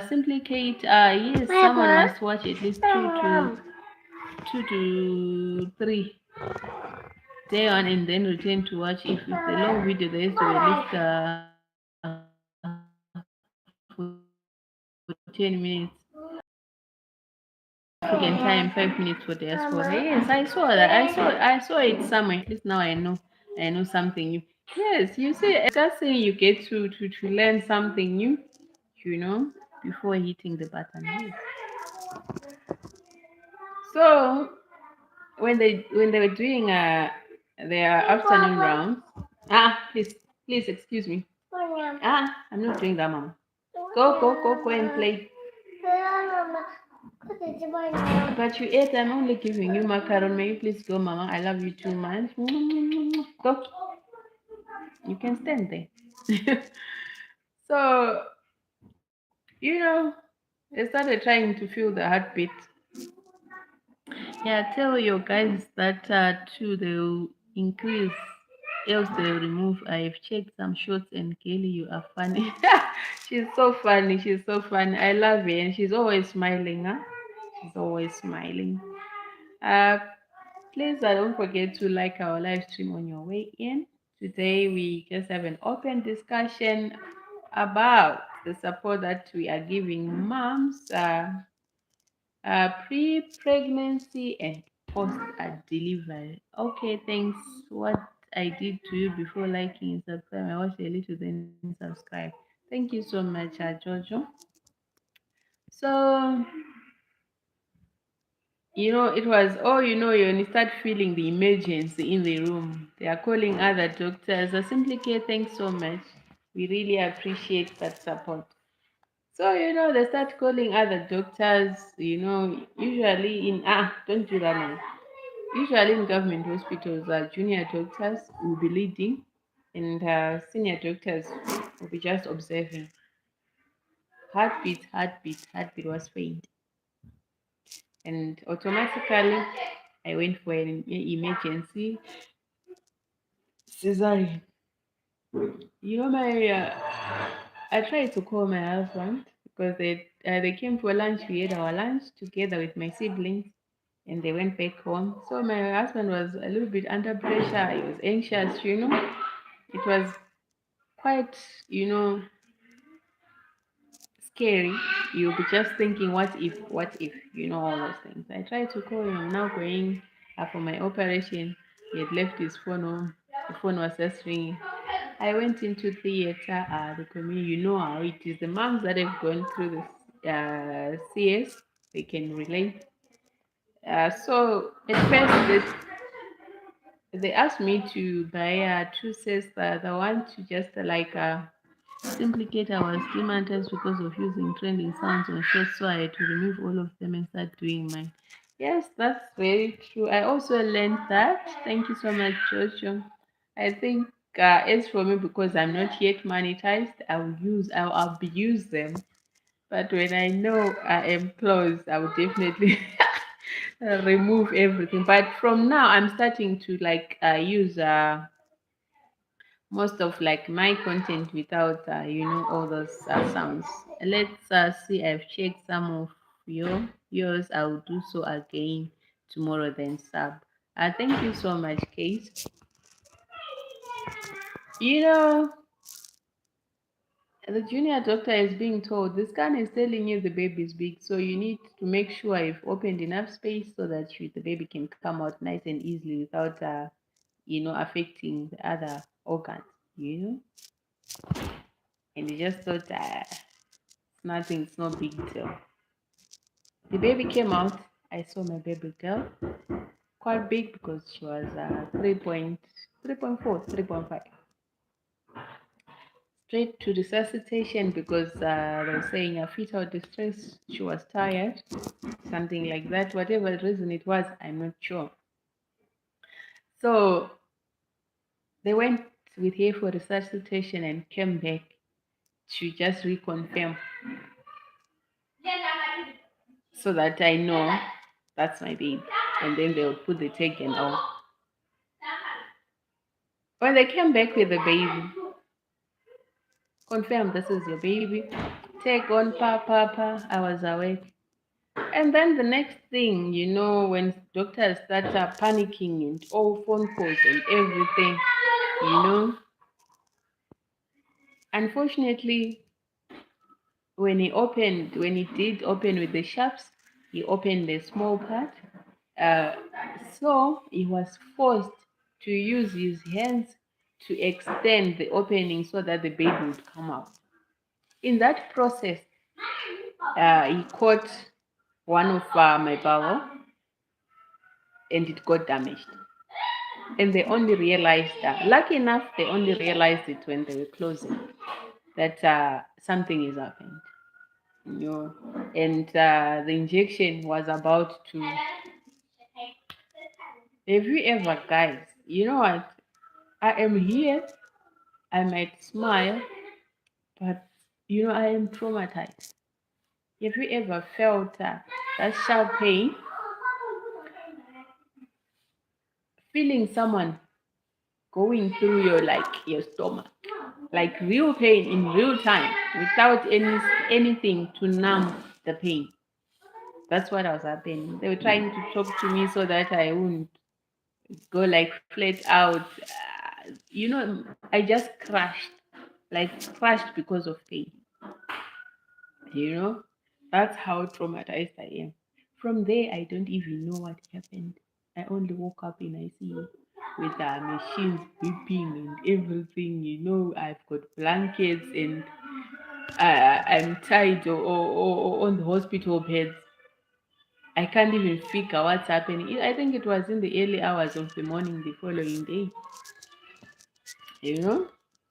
Simply Kate, yes, someone must watch at least two to three day on and then return to watch. If it's a long video, there is to at least 10 minutes African time, 5 minutes for diaspora. Yes, I saw that. I saw it somewhere. At least now I know something new. Yes, you see, that's saying you get to learn something new, you know, before hitting the button. Yes. So when they were doing their afternoon rounds, please excuse me. I'm not doing that, mama. Go and play. But you ate, I'm only giving you macaron. May you please go, mama? I love you too much. Go. You can stand there. So, they started trying to feel the heartbeat. Yeah, tell your guys that too, they'll increase, else they'll remove. I've checked some shots and Kelly, you are funny. She's so funny. She's so funny. I love her, and she's always smiling, huh? She's always smiling. Uh, Please don't forget to like our live stream on your way in. Today we just have an open discussion about the support that we are giving moms pre-pregnancy and post-delivery. Okay, thanks. What I did to you before liking and subscribe, I watched a little then subscribe. Thank you so much, Jojo. So it was, when you start feeling the emergency in the room, they are calling other doctors. I simply care, thanks so much. We really appreciate that support. So, they start calling other doctors, usually don't do that now. Usually in government hospitals, junior doctors will be leading and senior doctors will be just observing. Heartbeat was faint. And automatically, I went for an emergency cesarean. I tried to call my husband because they came for lunch. We had our lunch together with my siblings, and they went back home. So my husband was a little bit under pressure. He was anxious. It was quite, scary. You'll be just thinking, what if, all those things. I tried to call him. I'm now going for my operation. He had left his phone home. The phone was just ringing. I went into theater, the community, you know how it is. The moms that have gone through this CS, they can relate. So at first, they asked me to buy two sets. The one to just simplicate our schematics because of using trending sounds on shots, so I had to remove all of them and start doing mine. Yes, that's very true. I also learned that. Thank you so much, Jojo. I think as for me, because I'm not yet monetized, I'll abuse them. But when I know I am close, I will definitely remove everything. But from now, I'm starting to use most of my content without all those sounds. Let's see. I've checked some of yours. I'll do so again tomorrow. Then sub. Thank you so much, Kate. The junior doctor is being told the scan is telling you the baby is big, so you need to make sure you've opened enough space so that the baby can come out nice and easily without affecting the other organs. And they just thought it's nothing, it's no big deal. The baby came out. I saw my baby girl, quite big because she was 3.4, 3.5. straight to resuscitation because they were saying a fetal distress. She was tired, something like that. Whatever reason it was, I'm not sure. So they went with her for resuscitation and came back to just reconfirm so that I know that's my baby. And then they would put the tag and all. When they came back with the baby, confirm this is your baby, take on papa, I was awake. And then the next thing, when doctors start panicking and all phone calls and everything, unfortunately, when he did open with the sharps, he opened a small part. So he was forced to use his hands to extend the opening so that the baby would come out. In that process, he caught one of my bowel and it got damaged. And they only realized that, lucky enough, they only realized it when they were closing, that something is happened. And the injection was about to. Have you ever, guys, you know what? I am here, I might smile, but I am traumatized. Have you ever felt that sharp pain? Feeling someone going through your stomach, like real pain in real time, without anything to numb the pain. That's what was happening. They were trying to talk to me so that I wouldn't go like flat out. I just crashed because of pain. That's how traumatized I am. From there, I don't even know what happened. I only woke up in ICU with the machines beeping and everything. I've got blankets and I'm tied or on the hospital beds. I can't even figure what's happening. I think it was in the early hours of the morning the following day.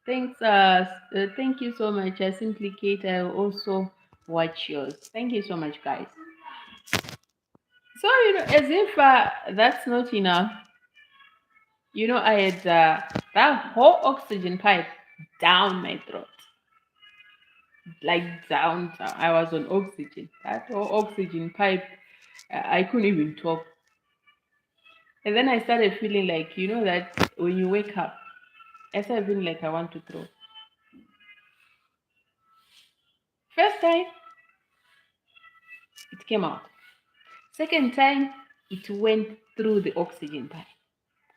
Thanks. Thank you so much. Simply Kate. I will also watch yours. Thank you so much, guys. So as if that's not enough. I had that whole oxygen pipe down my throat, like down. I was on oxygen. That whole oxygen pipe, I couldn't even talk. And then I started feeling like, that when you wake up, I started feeling like I want to throw. First time, it came out. Second time, it went through the oxygen pipe.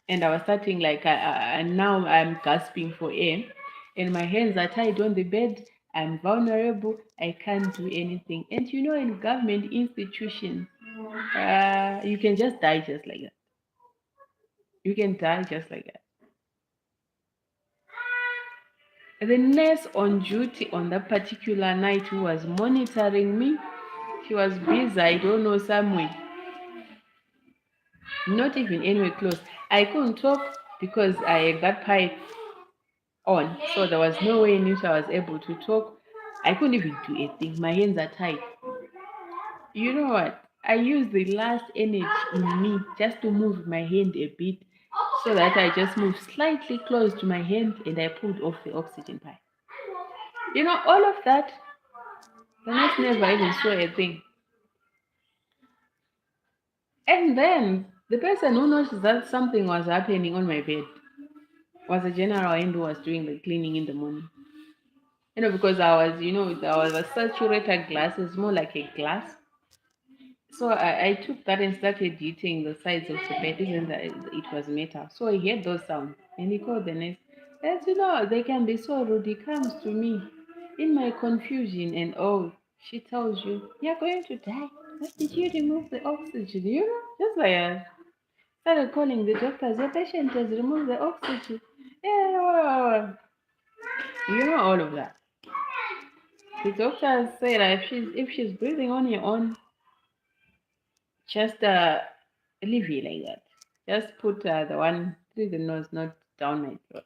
And I was starting like, and now I'm gasping for air. And my hands are tied on the bed. I'm vulnerable. I can't do anything. And in government institutions, you can just die just like that. You can die just like that. The nurse on duty on that particular night who was monitoring me, she was busy, I don't know, somewhere. Not even anywhere close. I couldn't talk because I got pipe on. So there was no way in which I was able to talk. I couldn't even do a thing. My hands are tied. You know what? I used the last energy in me just to move my hand a bit so that I just moved slightly close to my hand and I pulled off the oxygen pipe. All of that, the nurse never even saw a thing. And then the person who noticed that something was happening on my bed was a general and who was doing the cleaning in the morning. Because I was a saturated glass, it's more like a glass. So I took that and started hitting the sides of the bed, even that it was metal. So I heard those sounds and he called the nurse. And they can be so rude. He comes to me in my confusion and she tells you, you're going to die. Why did you remove the oxygen? Just like that. Started calling the doctors. Your patient has removed the oxygen. Yeah, all of that. The doctor said if she's breathing on her own, just leave it like that. Just put the one through the nose, not down my throat.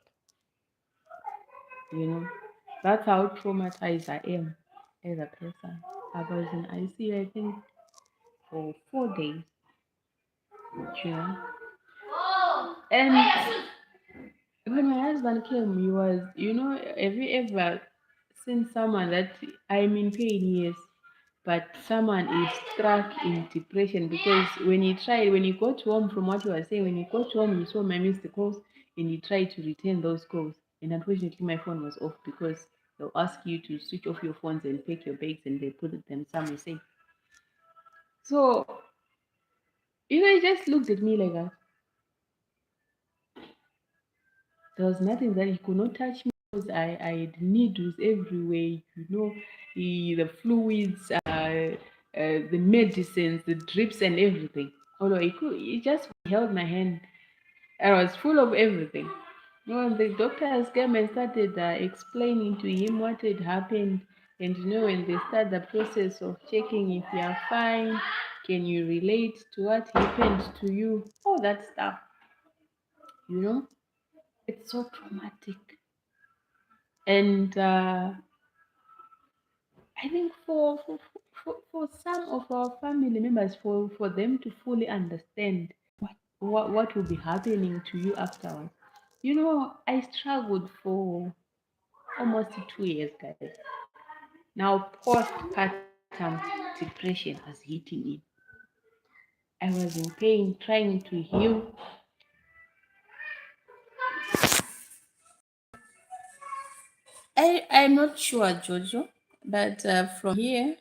That's how traumatized I am as a person. I was in ICU, I think, for 4 days, you know. And when my husband came, he was, have you ever seen someone that I'm in pain, yes, but someone is struck in depression because when he got home, from what you were saying, when he got home, he saw my missed calls and he tried to return those calls. And unfortunately, my phone was off because they'll ask you to switch off your phones and pack your bags and they put them somewhere safe. So, he just looked at me like that. There was nothing that he could not touch me because I had needles everywhere, the fluids, the medicines, the drips, and everything. Although he just held my hand. I was full of everything. When the doctors came and started explaining to him what had happened, and when they start the process of checking if you are fine, can you relate to what happened to you, all that stuff, you know, it's so traumatic. And I think for some of our family members, for them to fully understand what will be happening to you afterwards. I struggled for almost 2 years, guys. Now, postpartum depression was hitting in. I was in pain, trying to heal. I'm not sure, Jojo, but from here,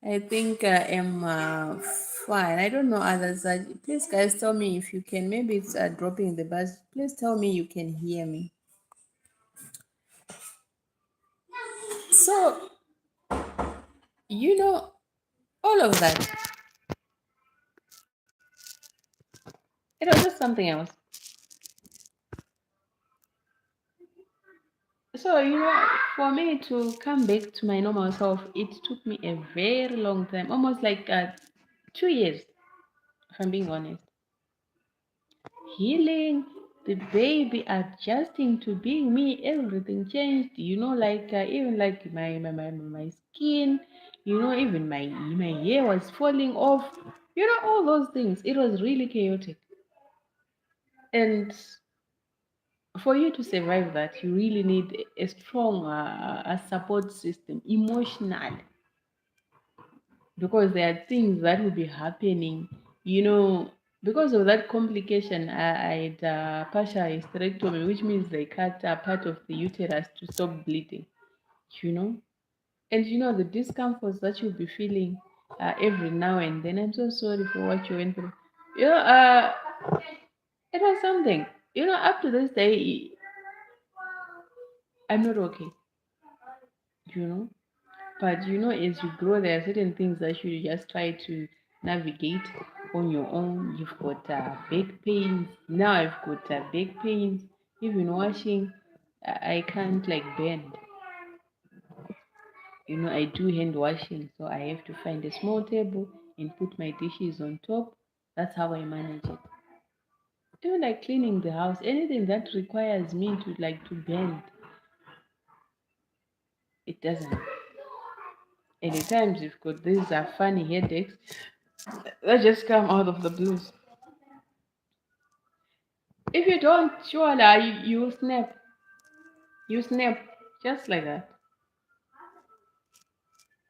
I think I am fine. I don't know others. Please, guys, tell me if you can. Maybe it's dropping the bus. Please tell me you can hear me. So, you know, all of that, it was just something else. So, for me to come back to my normal self, it took me a very long time, almost like 2 years, if I'm being honest. Healing, the baby adjusting to being me, everything changed, like even like my skin, even my hair was falling off, all those things. It was really chaotic. And for you to survive that, you really need a strong support system, emotional, because there are things that will be happening, because of that complication. I had partial hysterectomy, which means they cut a part of the uterus to stop bleeding, you know, and the discomforts that you'll be feeling every now and then. I'm so sorry for what you went through. It was something. Up to this day, I'm not okay, you know. But as you grow, there are certain things that you just try to navigate on your own. You've got back pains. Now I've got back pains. Even washing, I can't like bend. I do hand washing, so I have to find a small table and put my dishes on top. That's how I manage it. Even like cleaning the house, anything that requires me to bend, it doesn't. And at times you've got these funny headaches that just come out of the blues. If you don't, surely you snap. You snap just like that.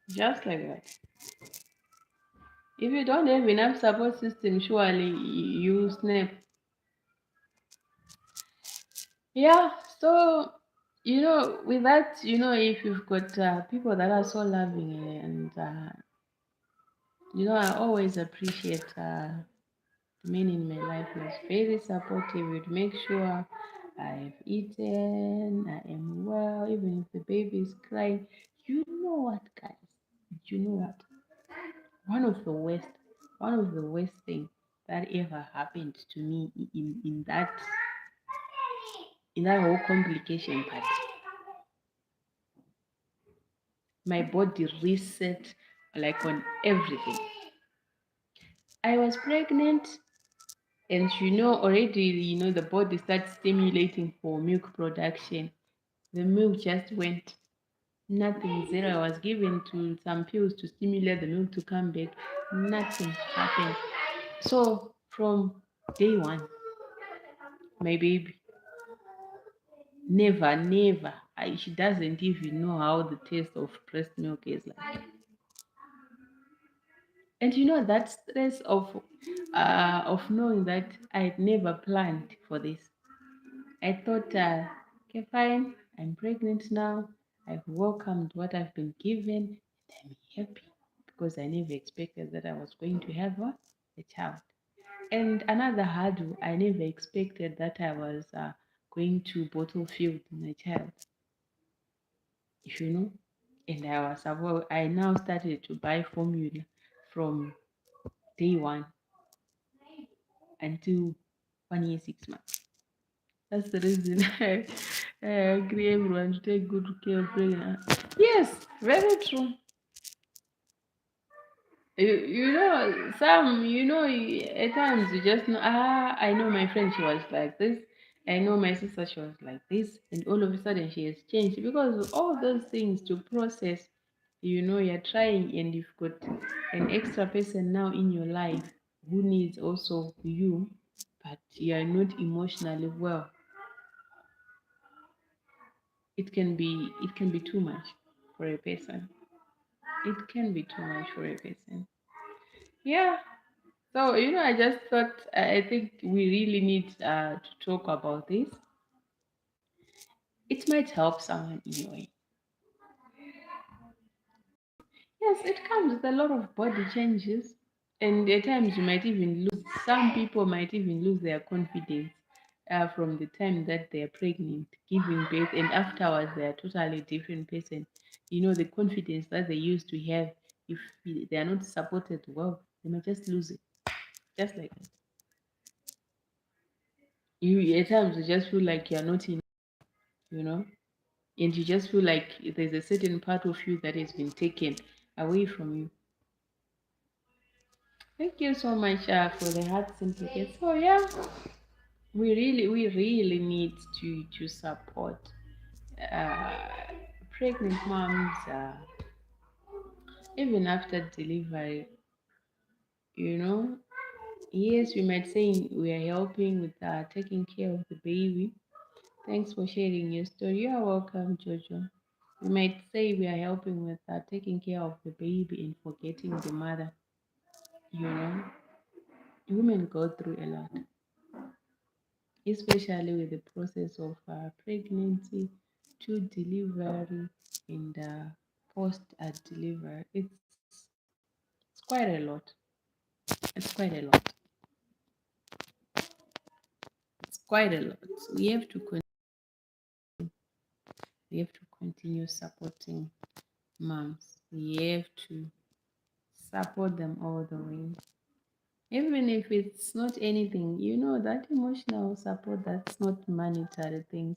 Just like that. If you don't have enough support system, surely you snap. Yeah, so with that, if you've got people that are so loving, and I always appreciate the men in my life was very supportive. Would make sure I've eaten, I am well, even if the baby is crying. You know what, guys? You know what? One of the worst things that ever happened to me in that whole complication part. My body reset like on everything. I was pregnant, and already the body starts stimulating for milk production. The milk just went. Nothing, zero. I was given to some pills to stimulate the milk to come back. Nothing happened. So from day one, my baby never, she doesn't even know how the taste of breast milk is like. And that stress of knowing that I had never planned for this. I thought, okay, fine, I'm pregnant now. I've welcomed what I've been given, and I'm happy because I never expected that I was going to have a child. And another hurdle, I never expected that I was going to bottle feed my child, if you know. And I now started to buy formula from day one until 1 year, 6 months. That's the reason I agree everyone to take good care of pregnant. Yes, very true. At times you just know, I know my friend, she was like this. I know my sister, she was like this. And all of a sudden she has changed because of all those things to process. You're trying and you've got an extra person now in your life who needs also you, but you are not emotionally well. It can be too much for a person. It can be too much for a person. Yeah. So, I just thought, I think we really need to talk about this. It might help someone in a way. Yes, it comes with a lot of body changes. And at times you might even lose, some people might even lose their confidence from the time that they're pregnant, giving birth, and afterwards they're a totally different person. The confidence that they used to have, if they are not supported well, they might just lose it. Just like that. At times you just feel like you're not in, you know, and you just feel like there's a certain part of you that has been taken away from you. Thank you so much for the heart sympathy. So yeah, we really need to support uh, pregnant moms even after delivery. You know, yes, we might say we are helping with taking care of the baby. Thanks for sharing your story. You are welcome, Jojo. We might say we are helping with taking care of the baby and forgetting the mother. You know, women go through a lot, especially with the process of pregnancy to delivery and post delivery. It's quite a lot. It's quite a lot. It's quite a lot. We have to continue supporting moms. We have to support them all the way. Even if it's not anything, that emotional support, that's not monetary things.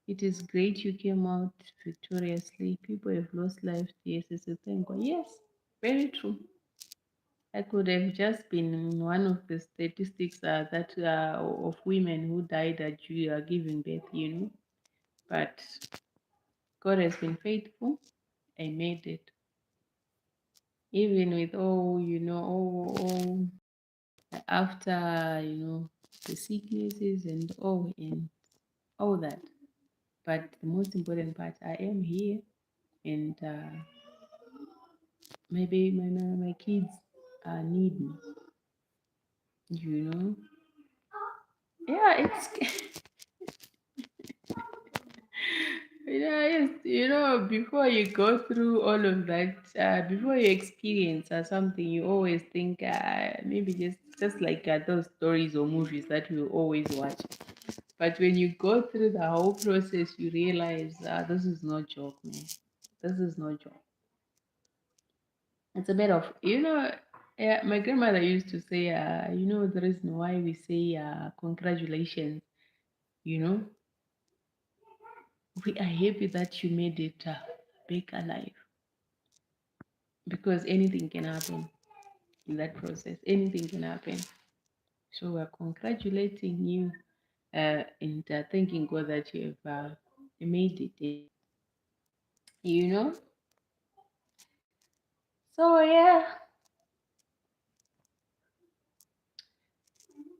It is great you came out victoriously. People have lost lives. Yes, it's a thank God. Yes, very true. I could have just been in one of the statistics that of women who died at giving birth. But God has been faithful. I made it. Even with all after the sicknesses and all that. But the most important part, I am here, and maybe my kids need me. You know, yeah, it's yes. Before you go through all of that, before you experience something, you always think maybe just like those stories or movies that we always watch. But when you go through the whole process, you realize this is no joke, man. This is no joke. It's a bit of, my grandmother used to say, the reason why we say congratulations, you know, we are happy that you made it back alive because anything can happen in that process. Anything can happen. So we're congratulating you and thanking God that you have made it, you know. So yeah,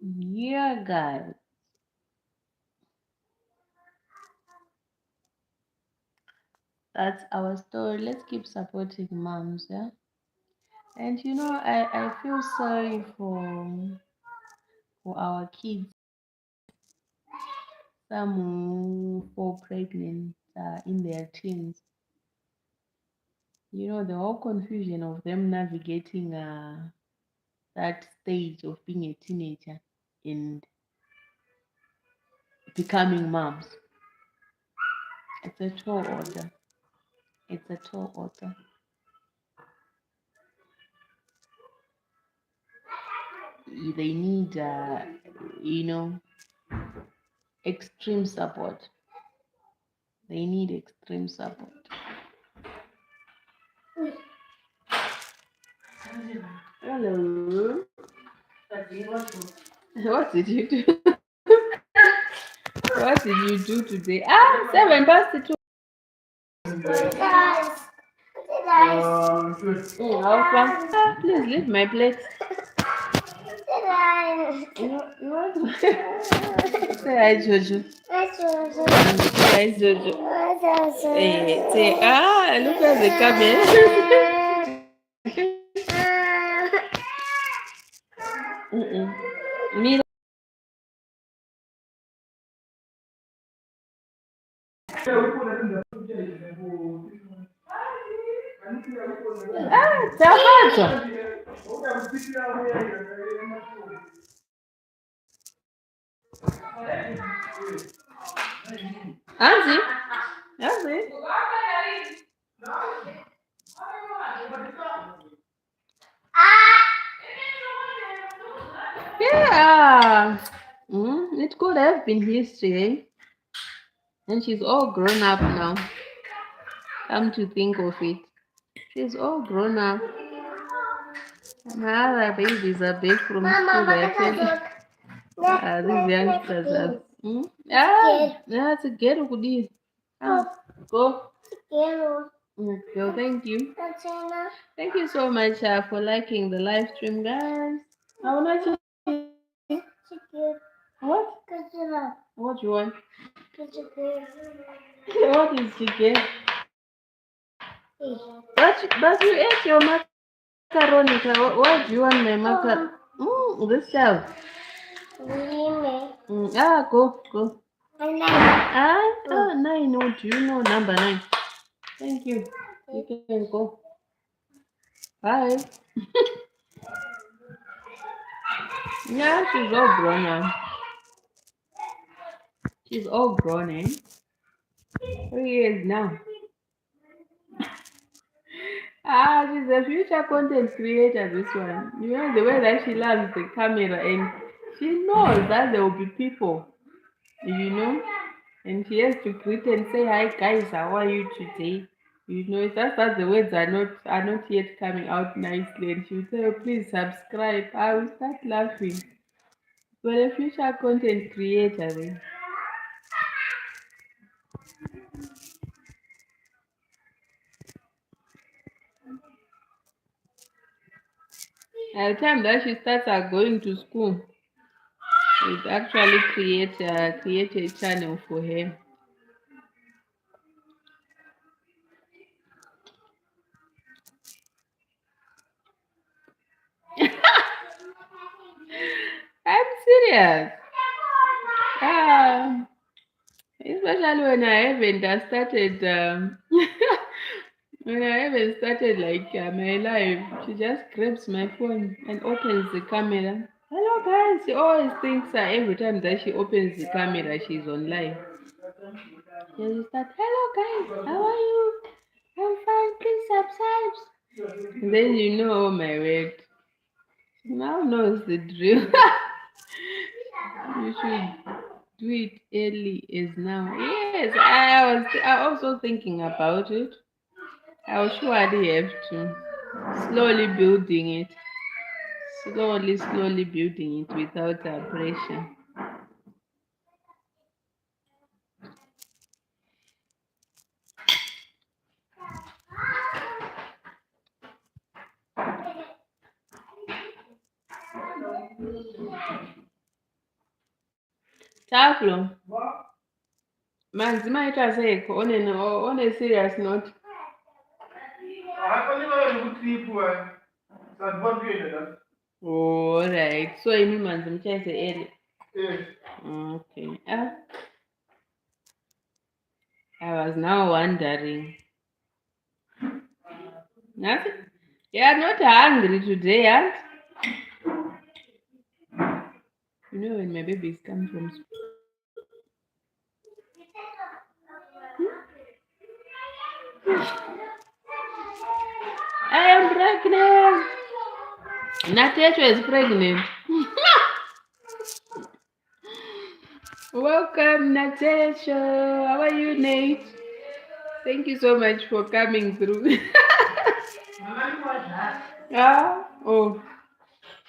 yeah, guys, that's our story. Let's keep supporting moms, yeah. And I feel sorry for our kids, some who fall pregnant in their teens. The whole confusion of them navigating that stage of being a teenager and becoming moms. It's a tall order. It's a tall order. They need, extreme support. They need extreme support. Hello. What did you do? What did you do today? 7 past 2. Please leave my plate. You want to say hi, Jojo? Say hi, Jojo. Say, look at the camera. Me. Tafato. Anzi? Anzi? Yeah. It could have been history, eh? And she's all grown up now. Come to think of it. She's all grown up. My other babies are back from school. They're telling these youngsters are. That's a ghetto good deal. Go. Go. Thank you. Thank you so much for liking the live stream, guys. I want to what? What you want? What is chicken? But you ate your macaroni. What do you want my macaroni? This child. Go. 9. Oh, do you know number 9? Thank you. You can go. Bye. Yeah, she's all grown now. She's all grown, eh? 3 years now. She's a future content creator, this one. The way that she loves the camera, and she knows that there will be people, and she has to greet and say, hi guys, how are you today? It's just that the words are not yet coming out nicely, and she'll say, oh, please subscribe. I will start laughing. But a future content creator, eh? By the time that she starts going to school, we'd actually create a channel for her. I'm serious. Especially when I haven't started when I haven't started my live, she just grabs my phone and opens the camera. Hello guys, she always thinks every time that she opens the camera she's on live. She just start, hello guys, how are you? I'm fine, please subscribe. And then oh my word. She now knows the drill. You should do it early as now. Yes, I was also thinking about it. I will surely have to slowly building it. Slowly building it without pressure. Taflo. Manzi maita seko on a serious note. All right. So I mean manzi mchaise early. Okay. I was now wondering. Nothing. You are not hungry today, huh? You know when my babies come from school. I am pregnant. Natecho is pregnant. Welcome, Natasha. How are you, Nate? Thank you so much for coming through. Oh,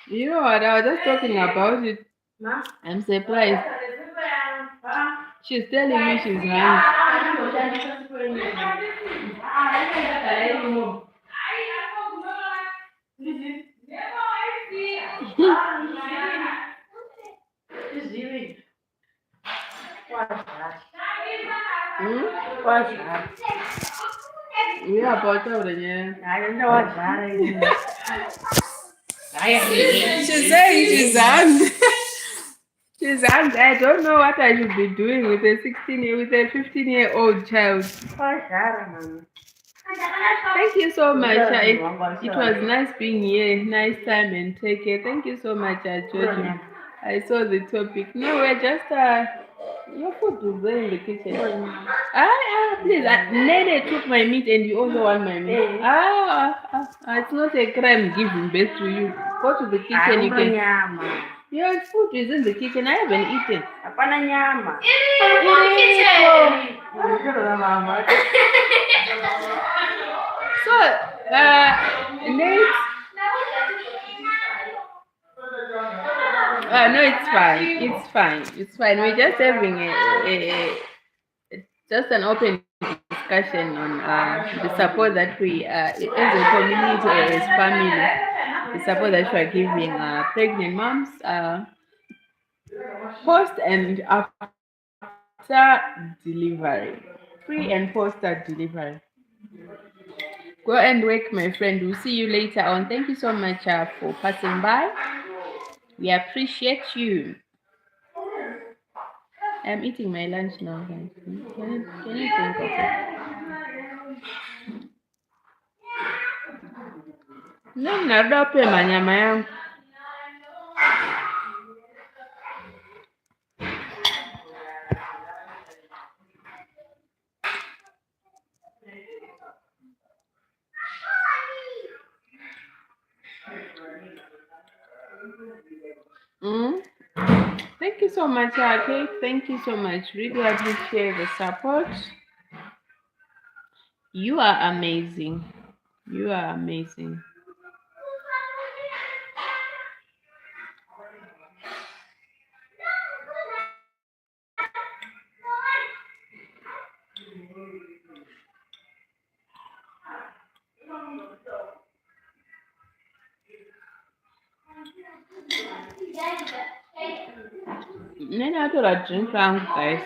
you know what? I was just talking about it. I'm surprised. She's telling me she's hungry. Yeah, but she's saying she's hungry. She's hungry. I don't know what I should be doing with a 15-year-old child. Thank you so much. It was nice being here. Nice time and take care. Thank you so much, George. I saw the topic. No, we're just your food is there in the kitchen. Please. Nene took my meat and you also want my meat. It's not a crime giving birth to you. Go to the kitchen. You can. Your food is in the kitchen. I haven't eaten. So, Nate. No, it's fine. It's fine. It's fine. We're just having just an open discussion on the support that we, as a community or as family, the support that we are giving pregnant moms post and after delivery, pre and post delivery. Go and work, my friend. We'll see you later on. Thank you so much for passing by. We appreciate you. I'm eating my lunch now, guys. Can you think of it? No, nadope manyama yangu. Thank you so much, Kate. Thank you so much. Really appreciate the support. You are amazing. You are amazing. Then I thought I'd drink round, guys.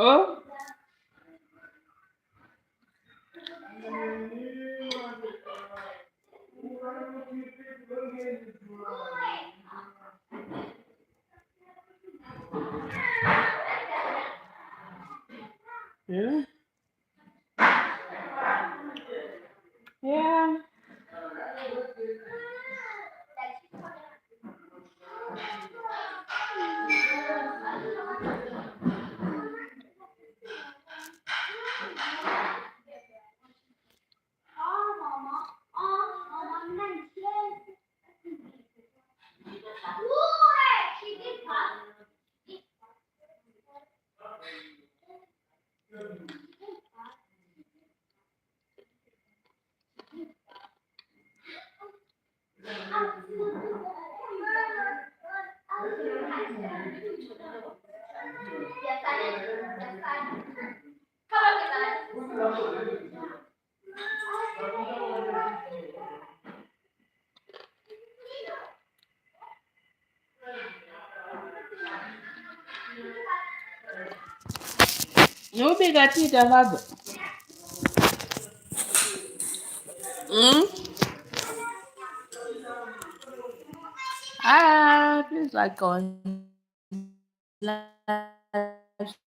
Oh. Yeah. Yeah. Ubika tita baba. Please like on live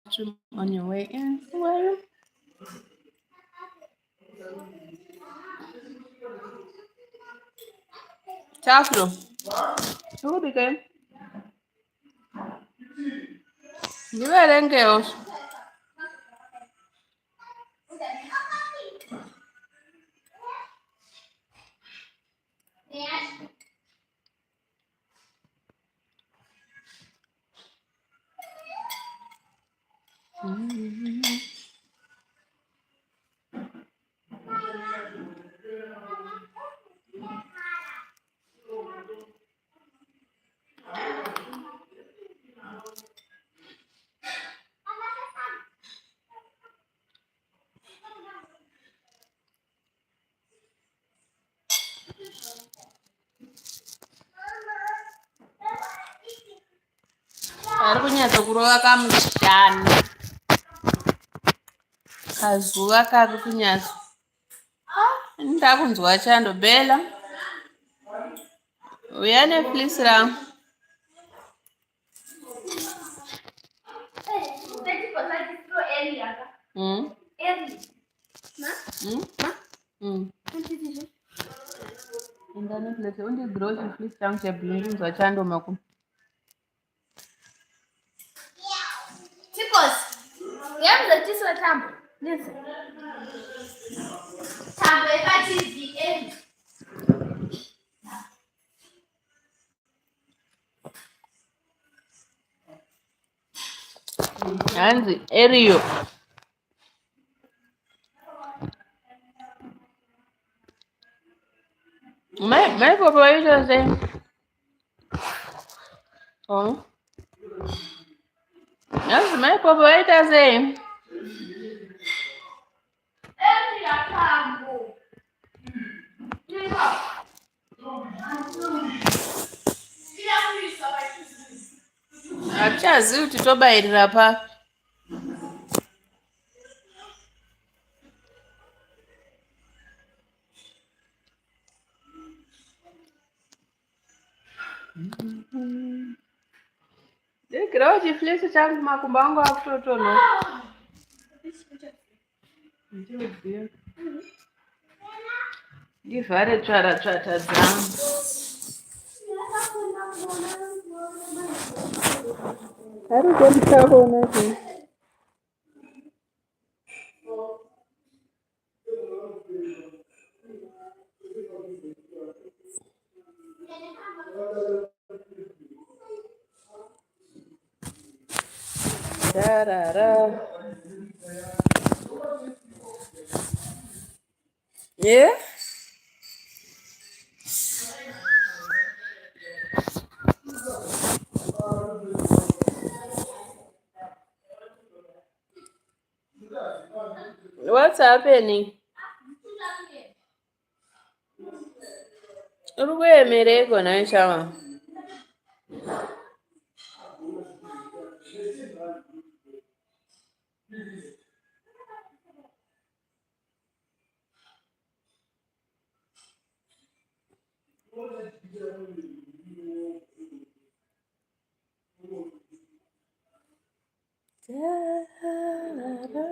stream on your way in. Well, Chafro. Ubika. Liberenge os. Ari kunyatsa kurova kamushana. Kazuva kari kunyatsa. Ndakunzwa chando bela. Uyane please rangu. Indane please undi grocery please changu chebhungunzwa chando maku. Chicos, yamza tiso tambo. Listen. Tambo ekatizi eri. Hanzi eriyo. My papa is saying. Oh. Yes, my papa is saying. Eri ya tambo. Achazivi kuti tobairira pa. Ndikirawo chifilisi changu makumbo angu akutotono. Ndivhare tsvara dzangu. Ari kundikabona zvino. Tarara. Yeah? What's happening? Uri kuemereko nawe chama? Tarara.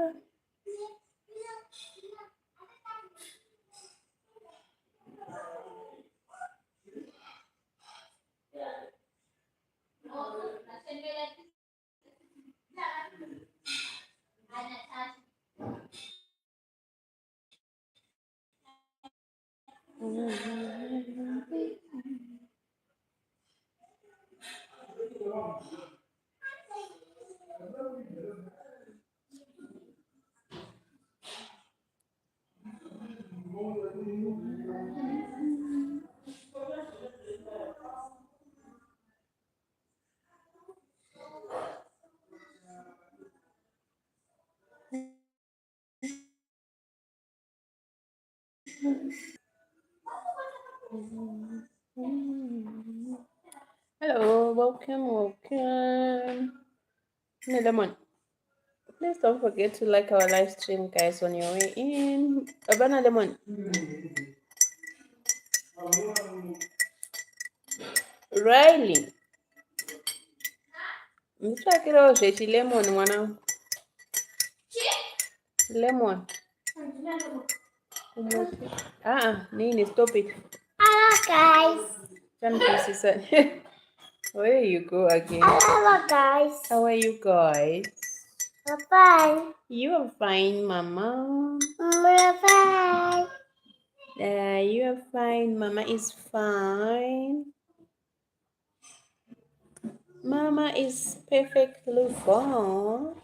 Hello, welcome. Hey, Lemon. Please don't forget to like our live stream, guys, on your way in. Abana Lemon. Riley. Mtsvakirawo zvechilemon mwanangu. Lemon. Nini, stop it. Hello, guys. Where you go again? Hello, guys. How are you guys? I'm fine. You are fine, Mama. I'm fine. You are fine. Mama is fine. Mama is perfectly fine.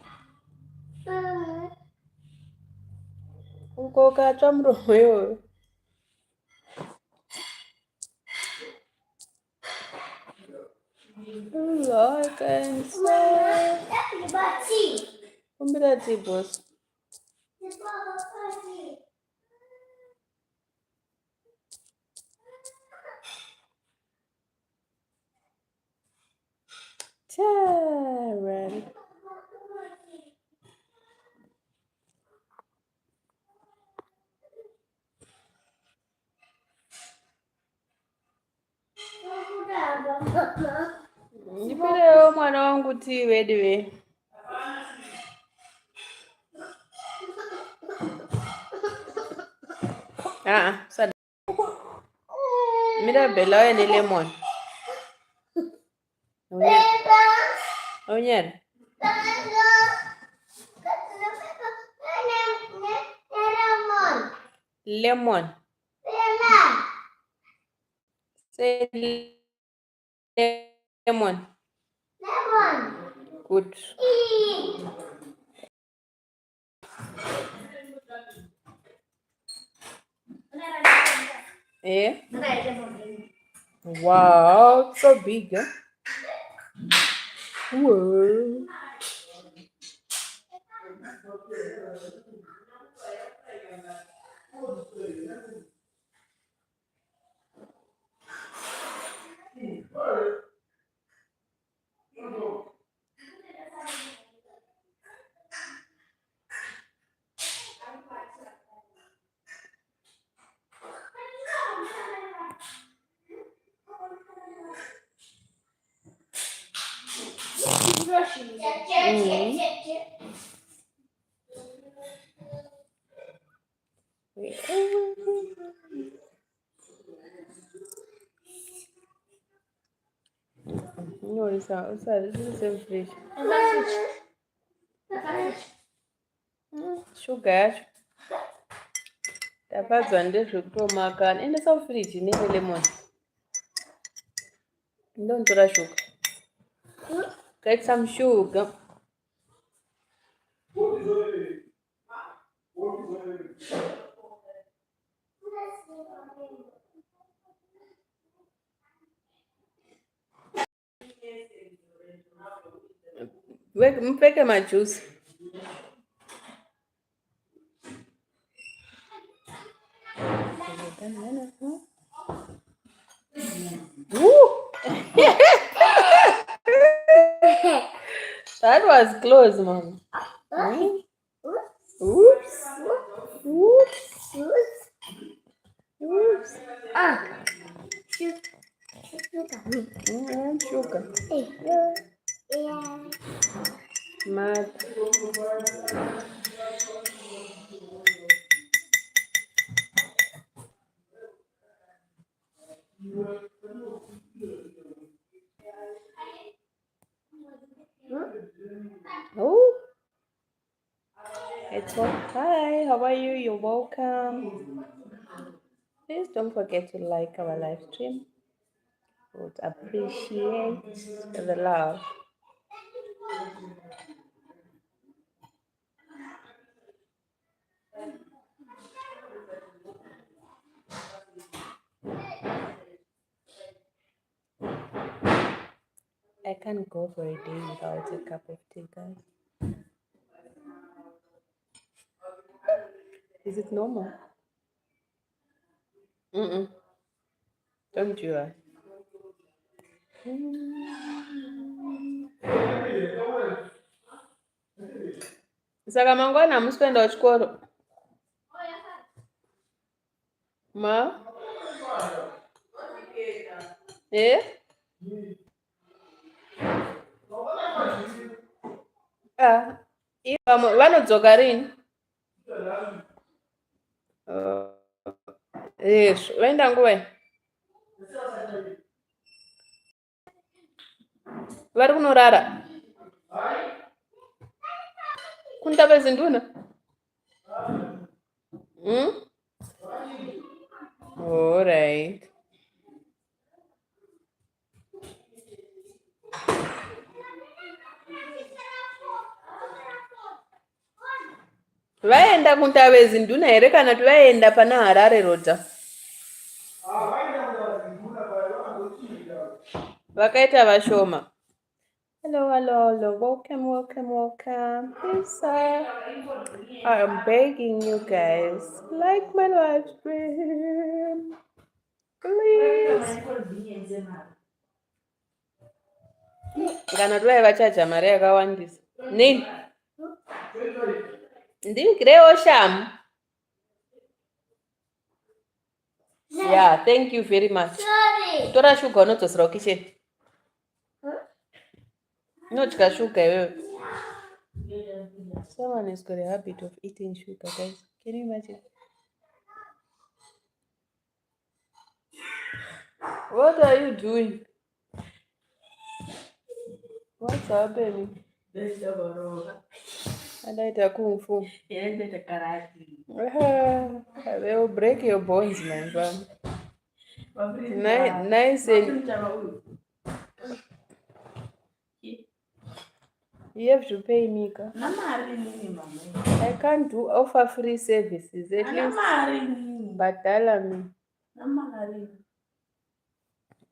Ukokatsva muromo iwoyo. All I can say. Kumbira tea, boss. Tara. Ndipirewo mwana wangu tea vediwe. Sada. Mira bela we ni lemon. Onyera. Lemon. Say lemon. Good. Eh? Wow, it's so big, huh? Whoa. No, it's outside. This is the same fish. Sugar yacho. Tapadzwa ndezvekutomakana. Endesa kufiriji neve lemon. Ndontora sugar. Get some sugar. Mpeke my juice. That was close, Mom. Oops. Sugar. Mad. Oh, it's all. Hi, how are you? You're welcome. Please don't forget to like our live stream. We would appreciate the love. I can't go for a day without a cup of tea, guys. Is it normal? Don't you? Saka mangwana hamusi kuenda kuchikoro? Ma? Vamwe vanodzoka rini? Vaenda nguvai? Vari kunorara? Kuntave zinduna? All right. Vaenda kuntave zinduna here kana kuti vaenda pana Harare Rodha? Vakaita vashoma. Hello. Welcome. Please, I'm begging you guys, like my live stream. Please. Kana tuwai vachaja mari yakawandisa. Nini? Ndingirewo shamu. Yeah, thank you very much. Tora shuga unodzosera kukicheni. Unodya shuga iwewe. Someone has got a habit of eating sugar, guys. Can you imagine? What are you doing? What's happening? Adaita kung fu. They will break your bones, my friend. Nice and you have to pay me. I can't offer free services. At least, but tell me.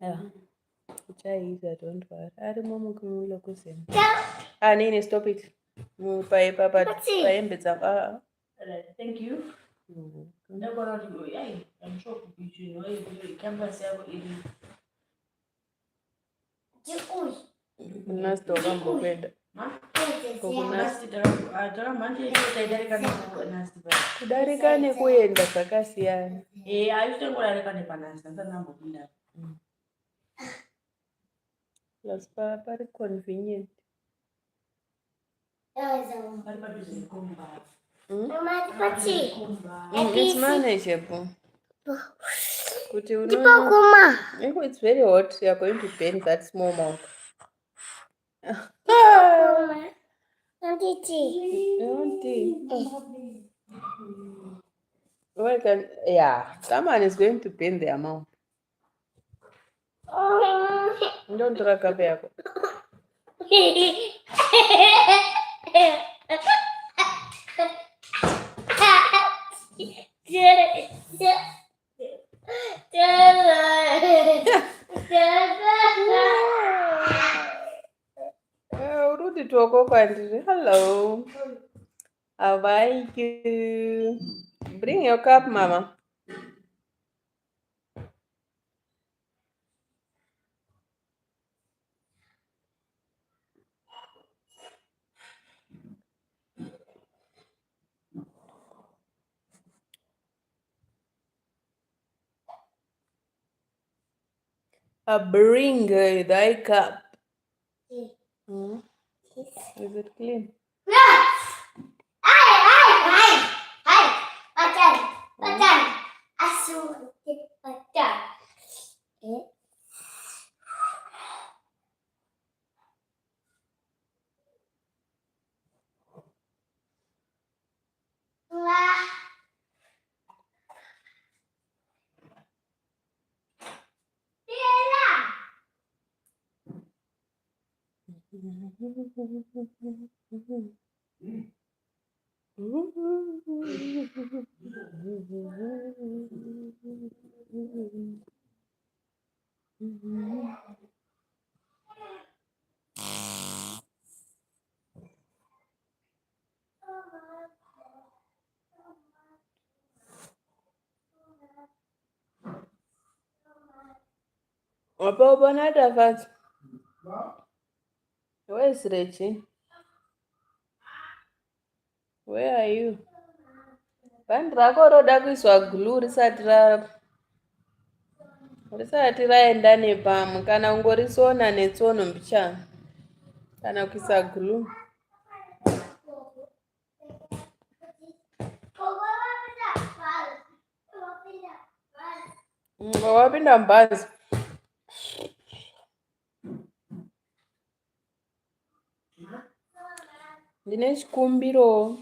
Yeah. Don't worry. Nini, stop it. Thank you. Kudarika nekuenda zvakasiyana. Plus pari convenient. It's manageable. It's very hot. You are going to burn that small mouth. Someone is going to burn their mouth. Don't drag a bear. Hello. How are you? Bring your cup, Mama. Bring thy cup. Is it clean? Where is Reggie? Where are you? Bhandi rako roda kuiswa glue risati raenda nepamwe kana ungorisona netsono mbichana kana kuisa glue. Wapinda mubhazi. Ndine chikumbiro.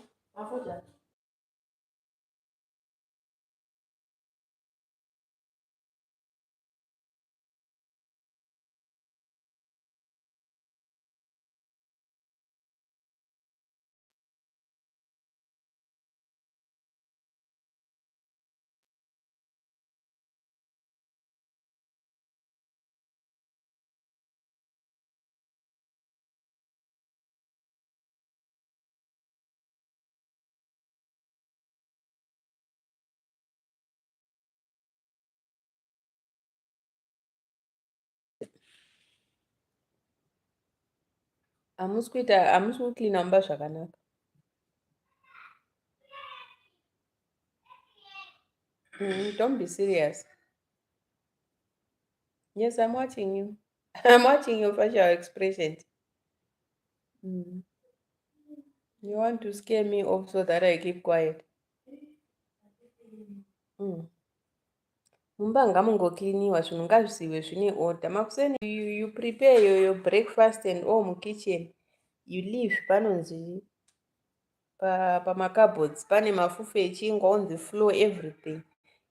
Hamusi kucleana mumba zvakanaka. Don't be serious. Yes, I'm watching you. I'm watching your facial expression. You want to scare me off so that I keep quiet. Mumba ngamungocleaniwa zvinhu ngazvisiwe zvine order. Makuseni you prepare your breakfast and all mukitchen. You leave panonzi pamacupboards pane mafufu echingwa on the floor everything.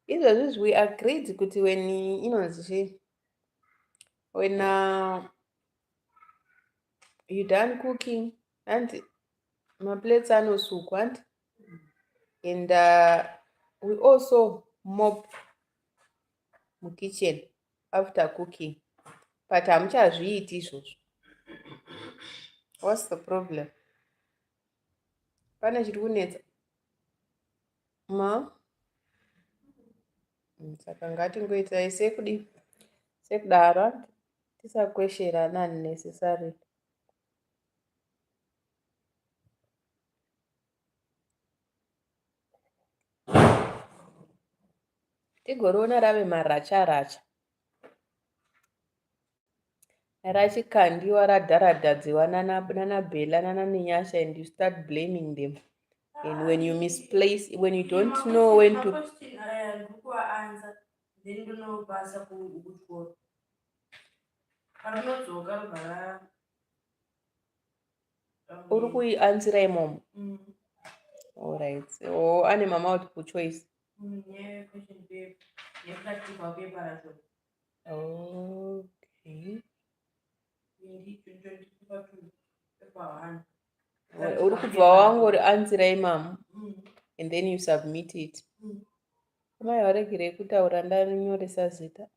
Izvozvi we agreed kuti when inonzi when you done cooking and maplates anosukwa and we also mop mukitchen after cooking. But hamuchazviiti izvozvo. What's the problem? Pane chiri kunetsa? Saka ngatingoitai sekudaro tisakwesherana unnecessarily. Tigoriona rave maracha rachikandiwa radharadhadziwa nana Bella nana Nenyasha and you start blaming them. And when you misplace, when you don't know when to... uri kuianzira imomo. Alright. So ane multiple choice. Okay. Uri kubva wangorianzira imomo and then you submit it. Mai waregere kutaura ndanyoresa zita.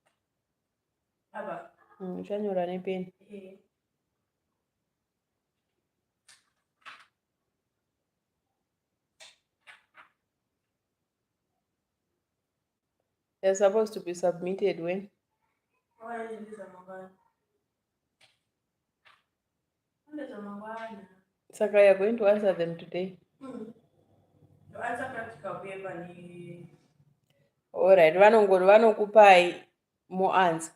Uchanyora nepeni. They're supposed to be submitted when? Saka you're going to answer them today? Answer practical paper. Alright, vanokupai more answer.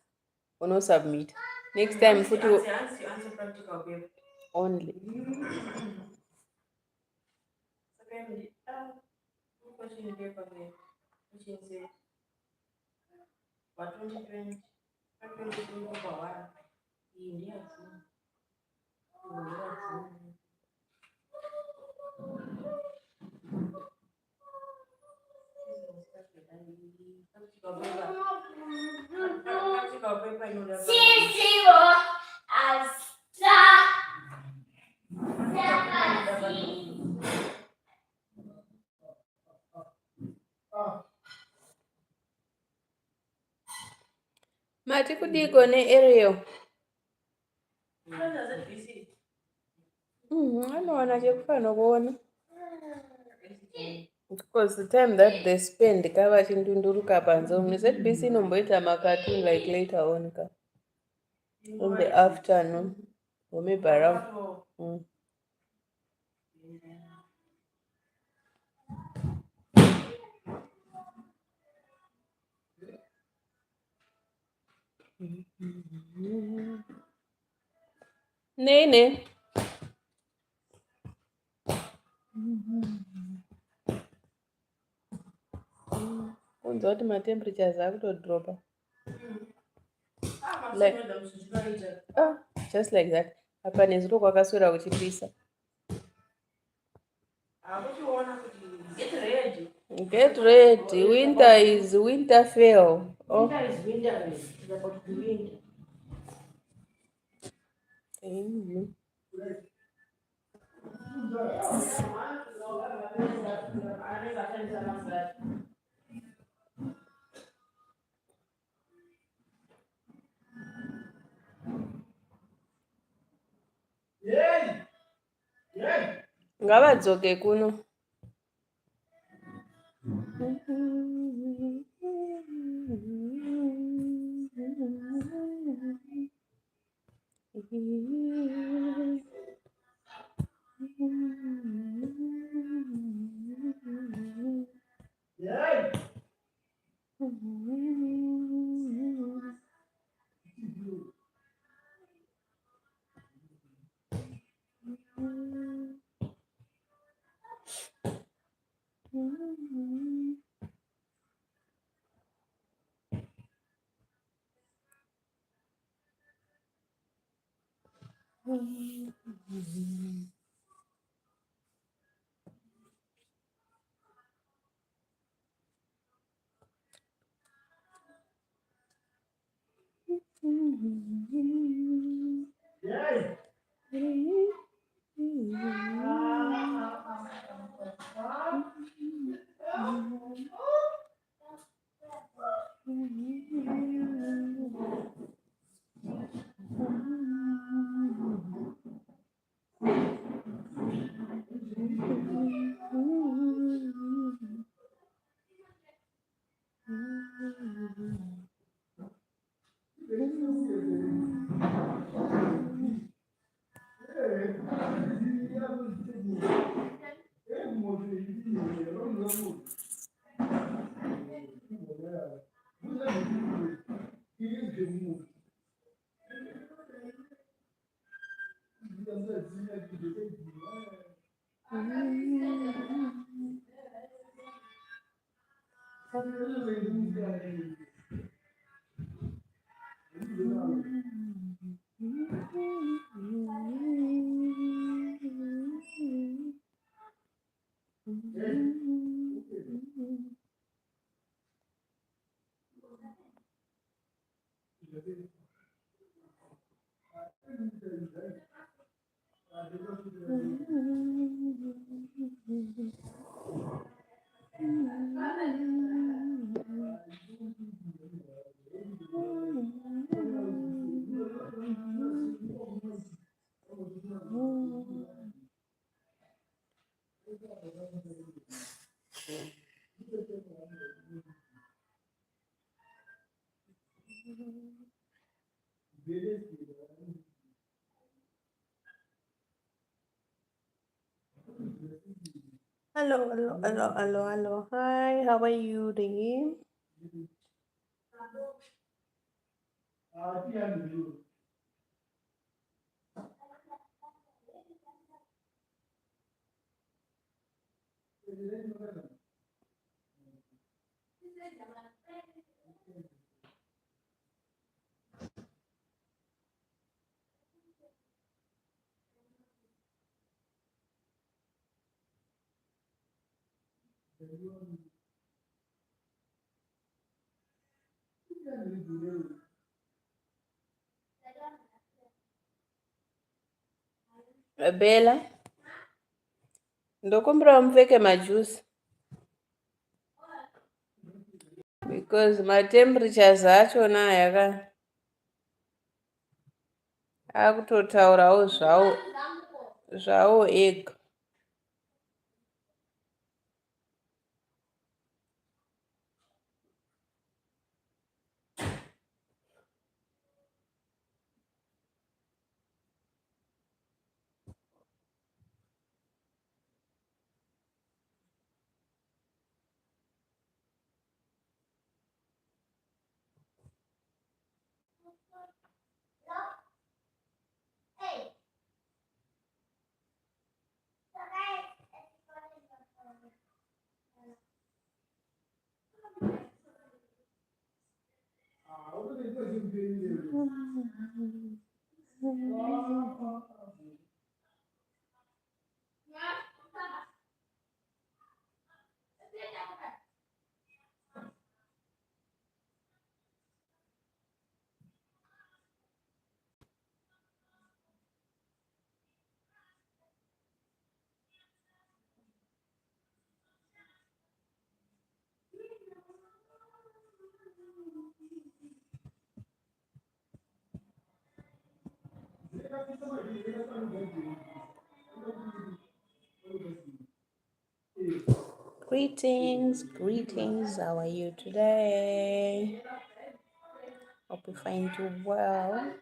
Uno submit. Next time put you answer practical paper. Only. Question paper there. Which is 2020. 2021. India. Mati kudiko neEriel. Anowana chekufana kuona. Because the time that they spend kava chindunduruka panzomu. ZBC nomboita cartoon like later on in the afternoon or maybe around. Nene. Kunzwa kuti matemperatures akutodropa. Just like that. Apa nezuro kwakaswera kuchipisa. Get ready. Winter is Winterfell. Winter is Winterfell. It's about to be winter. Ngavadzoke kuno. Hello. Hi, how are you doing? Bella, ndokumbira mupfeke majuzi because matemperatures achona akutotaurawo zvawo ega. Greetings, greetings. How are you today? Hope you find you well.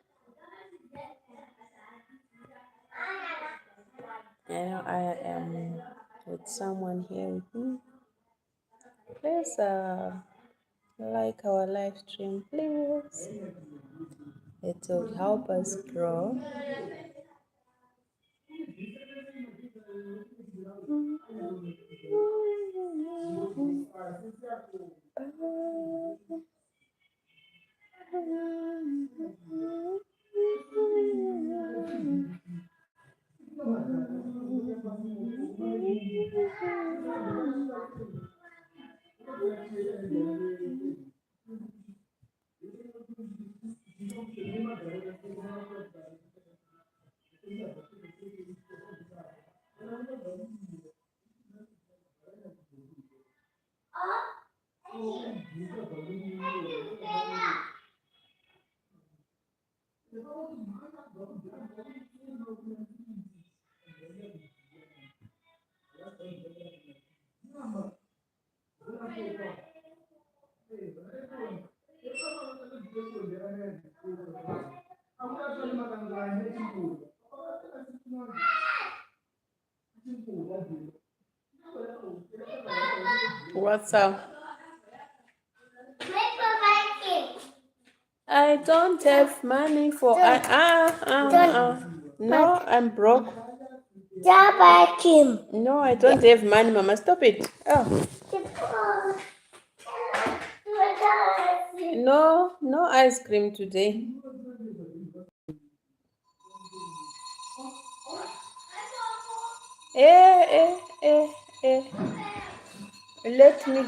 And I am with someone here with me. Please like our live stream, please. It will help us grow. What's up? I don't have money for no, I'm broke. No, I don't have money, Mama. Stop it. Oh, no ice cream today. Let me.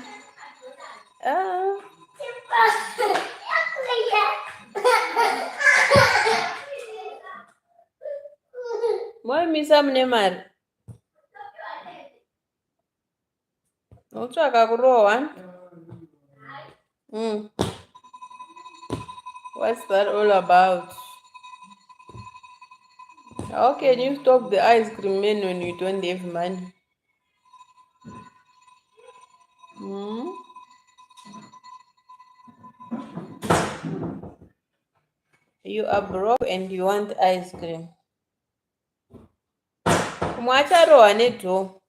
Moi samune mari. Utsvaka kurohwa. What's that all about? How can you stop the ice cream man when you don't have money? You are broke and you want ice cream. Mwacharohwa nedho.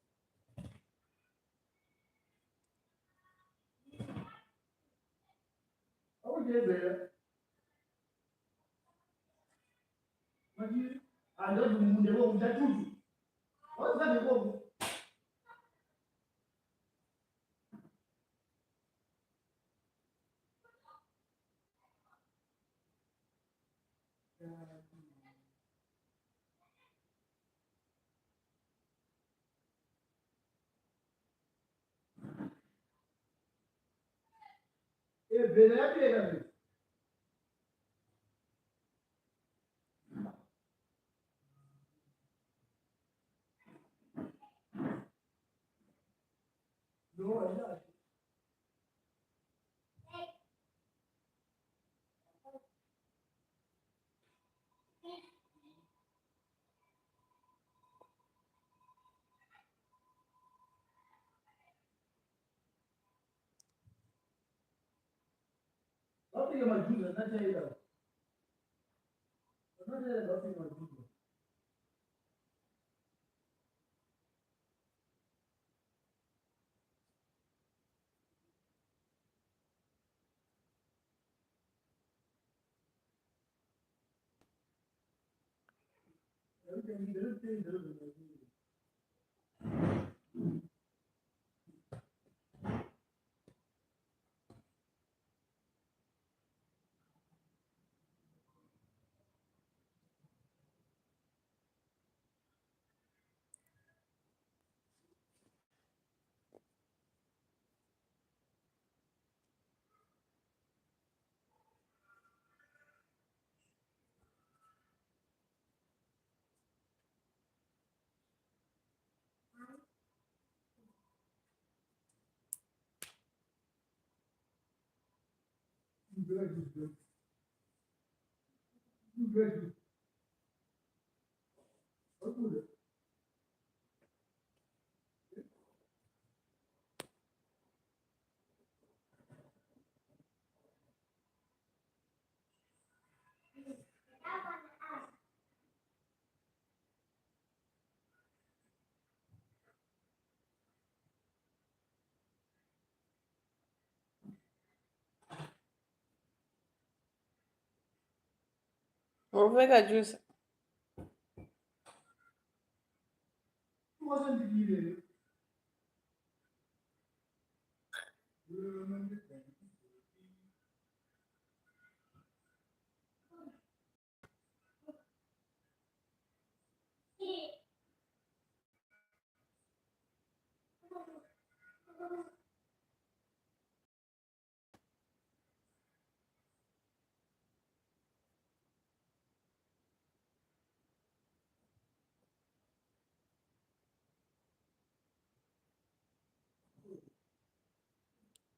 Roveka juice.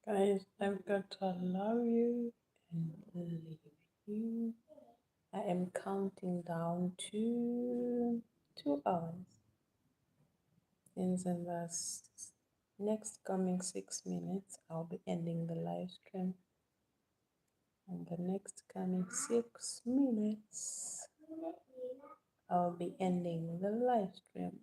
Guys, I've got to allow you and leave you. I am counting down to 2 hours. In the next coming 6 minutes, I'll be ending the live stream. In the next coming 6 minutes, I'll be ending the live stream.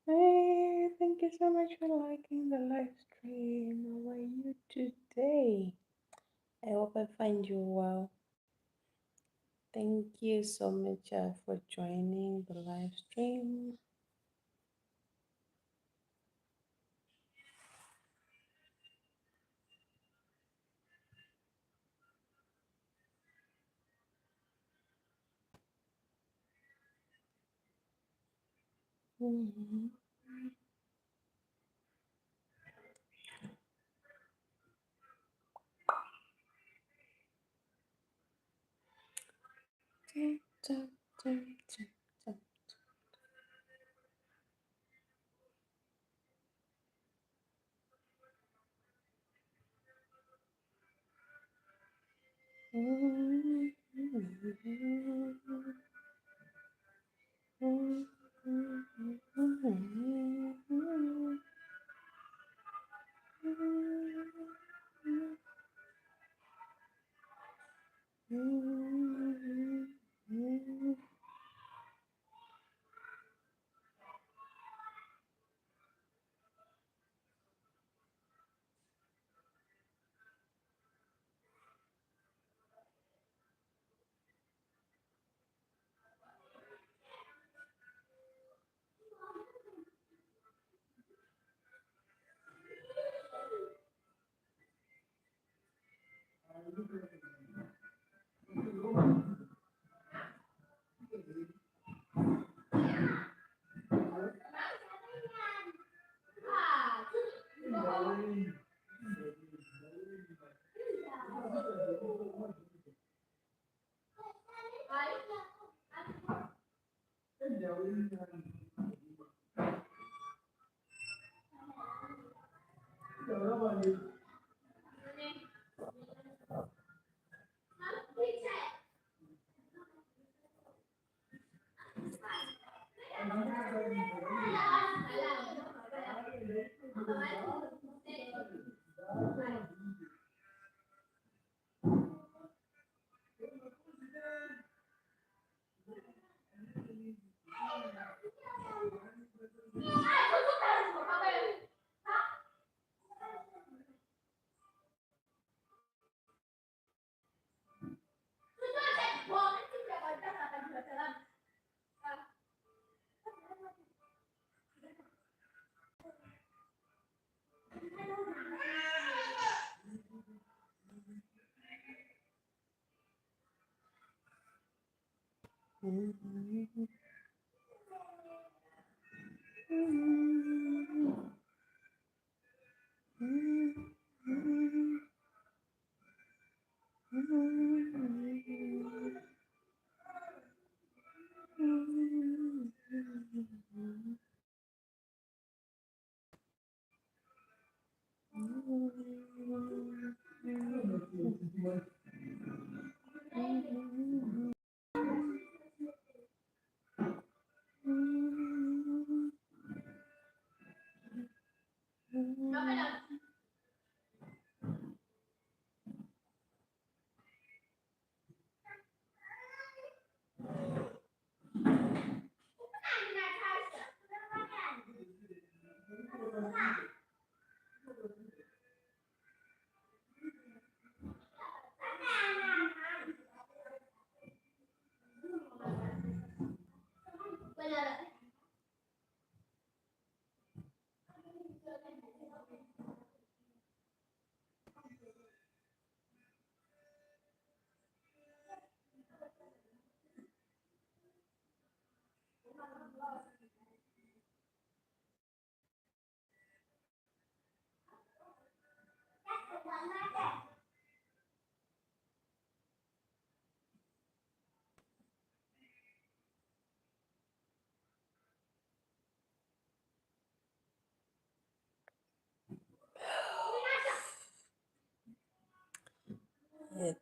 Hey, thank you so much for liking the live stream. How are you today? I hope I find you well. Thank you so much for joining the live stream. Mhm. Dum, dum, dum, dum, dum. I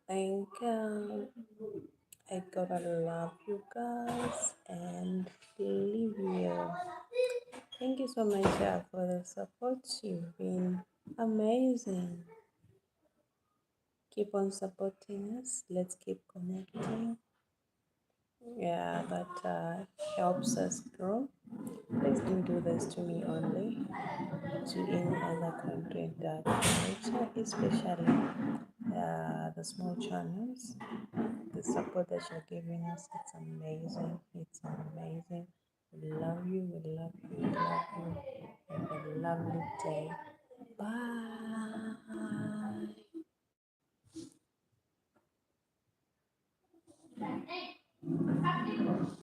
think I gotta love you guys and leave you. Thank you so much for the support. You've been amazing. Keep on supporting us. Let's keep connecting. Yeah, that helps us grow. Please don't do this to me only, to any other content creator, especially the small channels. The support that you're giving us, it's amazing. It's amazing. We love you. We love you. We love you. Have a lovely day. Bye.